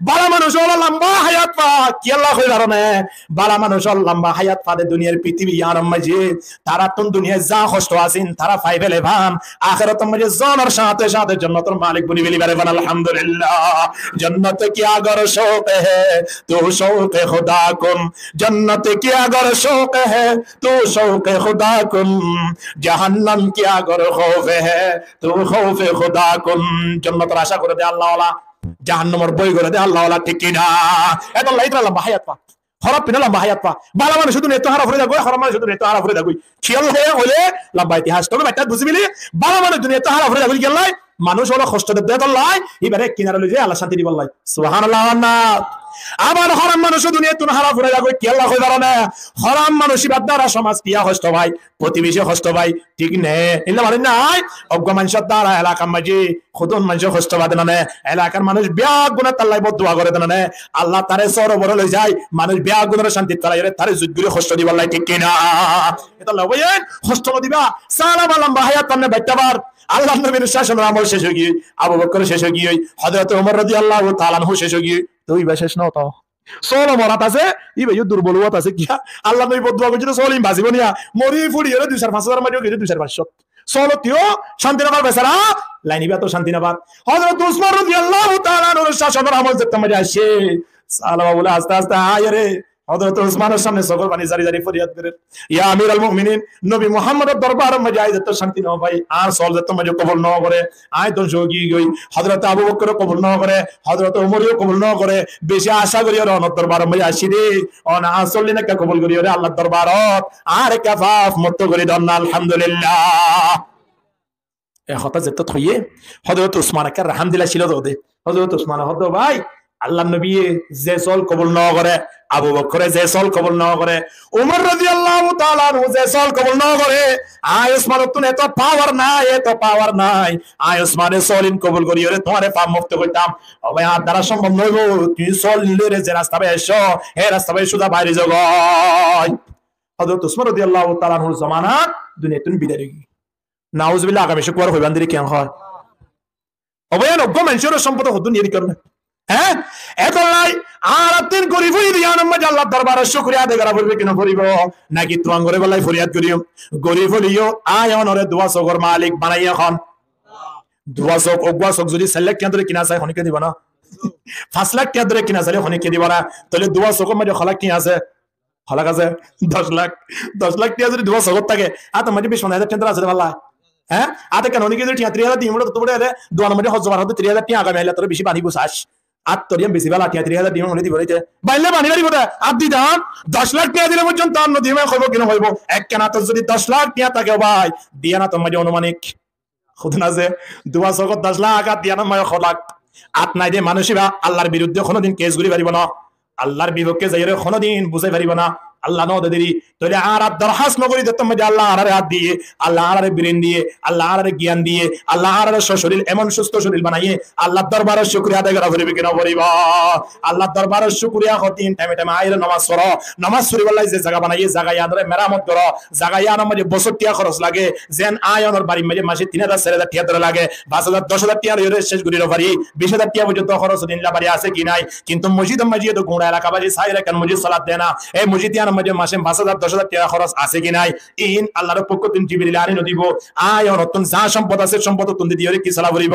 বালা মানুষ হলো লম্বা হায়াত পা কি আল্লাহ কই কারণে বালা মানুষ হলো লম্বা হায়াত পাদে দুনিয়ার পৃথিবী আর মাঝে তারা তুন দুনিয়ায় যা কষ্ট আছেন তারা পাইবেলে ভাম আখিরাত মাঝে জানার সাথে সাথে জান্নাতের মালিক বনি বলি বারে বান আলহামদুলিল্লাহ जन्नत की अगर शौक है तो शौक खुदा कुम जन्नत की अगर शौक है तो शौक खुदा कुम जहन्नम की अगर खौफ है तो खौफ खुदा कुम जन्नत आशा করে দে আল্লাহ ওয়ালা জাহান্নামের বই করে দে আল্লাহ ওয়ালা ঠিক কি না এত লাইটরা লম্বা হায়াত পা খারাপ পিনা লম্বা হায়াত পা বালা মানুষ শুধু নেতো হারা ফুরে যাগো খারাপ মানুষ শুধু নেতো হারা ফুরে যাগো খেয়াল হয়ে লম্বা ইতিহাস তবে একটা বুঝিবিলি বালা মানুষ দুনিয়া তো হারা ফুরে যাগো গেলাই মানুষ হলো কষ্ট দেব দেয় আল্লাহ এবারে কিনারে লই যায় আল্লাহ শান্তি দিব আল্লাহ সুবহানাল্লাহ না আবার হারাম মানুষ দুনিয়া তুন হারা ফুরে যাগো কি আল্লাহ কই দাঁড়ানে হারাম মানুষ দ্বারা সমাজ কিয়া কষ্ট ভাই প্রতিবেশী কষ্ট ভাই ঠিক নে ইল্লা মানে নাই অজ্ঞ মানুষের দ্বারা এলাকার মাঝে খুদন মানুষের কষ্ট বাদে না এলাকার মানুষ ব্যাগ গুণা তাল্লাই বদুয়া করে দেন না আল্লাহ তারে সর বড় লই যায় মানুষ ব্যাগ গুণের শান্তি তালাই তারে যুদ্ধরে কষ্ট দিব আল্লাহ ঠিক কিনা এটা লবয়েন কষ্ট দিবা সালাম লম্বা হায়াত পান্নে বাইটাবার আল্লাহ নবীর শাসন আমল শেষ হয়ে গিয়ে আবু বকর শেষ হয়ে গিয়ে হযরত ওমর রাদিয়াল্লাহু তাআলা আনহু শেষ হয়ে গিয়ে তুই শেষ নাও তো সোলো মরাত আছে ই ভাই দুর্বলতা আছে কি আল্লাহ নবী বদুয়া কইছিল সোলিম বাজিব নিয়া মরি ফুড়ি এর 2,500 মারিও গিয়ে 2,500 সোলো তিও শান্তি নাবার বেচারা লাইনিবা তো শান্তি নাবার হযরত উসমান রাদিয়াল্লাহু তাআলা আনহুর শাসন আমল যেতে মাঝে আসে সালাম বলে আস্তে আস্তে আয় রে হযরত উসমানের সামনে সকল পানি জারি জারি ফরিয়াদ করে ইয়া আমিরুল মুমিনিন নবী মুহাম্মদের দরবারে মাঝে আই যেত শান্তি নাও ভাই আর সল যেত মাঝে কবুল নাও করে আয় তো যোগী গই হযরত আবু বকর কবুল নাও করে হযরত ওমরও কবুল নাও করে বেশি আশা করি আর অনর দরবারে মাঝে আসি রে অন আসলে না কবুল করি রে আল্লাহর দরবারত আর কাফাফ মত করে দন আলহামদুলিল্লাহ এ কথা যেত থইয়ে হযরত উসমানকে আলহামদুলিল্লাহ ছিল দে হযরত উসমান হদ ভাই আল্লাহ নবী যে সল কবুল না করে আবু বকর যে সল কবুল না করে ওমর রাদিয়াল্লাহু তাআলা আনহু যে সল কবুল না করে আয় উসমান তুন এত পাওয়ার নাই আয় উসমানের সলিন কবুল করি রে তোমারে পাপ মুক্ত কইতাম ও ভাই আর দ্বারা সম্ভব নয় গো তুই সল নিলে রে যে রাস্তা পায় এসো হে রাস্তা পায় সুদা বাইরে যাও হযরত উসমান রাদিয়াল্লাহু তাআলা আনহুর জামানাত দুনিয়া তুন বিদায় গই নাউজুবিল্লাহ আগামী শুক্রবার হইবান দিরে কেন হয় ও ভাই অজ্ঞ মানুষের সম্পদ হদুন এরি করবে হ্যাঁ এখন লাই আর তিন করি ফুই দিয়া নম্বর আল্লাহ দরবারে শুকরিয়া আদায় করা পড়বে কেন করিব নাকি তোমার ঘরে বেলায় ফরিয়াদ করিও গরিব হলিও আয় অনরে দোয়া সগর মালিক বানাই এখন দোয়া সগ অগুয়া সগ যদি 4 লাখ টাকা ধরে কিনা চাই হনিকে দিব না 5 লাখ টাকা ধরে কিনা চাইলে হনিকে দিব না তাহলে দোয়া সগর মধ্যে খলাক কি আছে খলাক আছে 10 লাখ টাকা যদি দোয়া সগর থাকে আর তোমার 20,000 টাকা আছে ভালো হ্যাঁ আতে কেন হনিকে যদি 3,000 দিই তো তোমরা দোয়া মধ্যে হজবার হতে 3,000 টাকা আগামী আইলা তোর বেশি পানি বসাস আত্মরিয়াম বেশি বেলা 3,000 দিন মনে দিব রইতে বাইলে বানি বাড়ি বড় আদি দাম 10 লাখ টাকা দিলে পর্যন্ত অন্য দিমে কইব কিনা হইব এক কেনা তো যদি 10 লাখ টাকা থাকে ভাই দিয়া না তোমার অনুমানিক খুদনা যে দুয়া জগত 10 লাখ আর দিয়া না মায় খলাক আত নাই দে মানুষিবা আল্লাহর বিরুদ্ধে কোনোদিন কেস করি পারিব না আল্লাহর বিপক্ষে যাইরে কোনোদিন বুঝাই পারিব না আল্লাহ ন দেরি তাহলে আর দরখাস্ত নগরী দিতে মধ্যে আল্লাহ আরে হাত দিয়ে আল্লাহ আরে ব্রেন দিয়ে আল্লাহ আরে জ্ঞান দিয়ে আল্লাহ আরে শরীর এমন সুস্থ শরীর বানাইয়ে আল্লাহ দরবারে শুকরিয়া আদায় করা পড়বে কিনা পড়িব আল্লাহ দরবারে শুকরিয়া হতিন টাইমে টাইমে আইরে নামাজ পড়ো নামাজ পড়ি বলাই যে জায়গা বানাইয়ে জায়গা ইয়াদরে মেরামত করো জায়গা ইয়ার মধ্যে 62 টাকা খরচ লাগে যেন আয়নের বাড়ি মাঝে মাসে 3,000 4,000 টাকা ধরে লাগে 5,000 10,000 টাকা এর শেষ করির পারি 20,000 টাকা পর্যন্ত খরচ দিন লা বাড়ি আছে কি নাই কিন্তু মসজিদ তো গুণা এলাকা বাড়ি সাইরে কেন মসজিদ সালাত দেয় না এই মসজিদ ইয়ার মধ্যে মাসে 5,000 10,000 টাকা খরচ আছে কি নাই ইন আল্লাহর পক্ষ থেকে জিবরিল আনি নদিব আয় নতুন যা সম্পদ আছে সম্পদ তুমি দিও কি সালা বলিব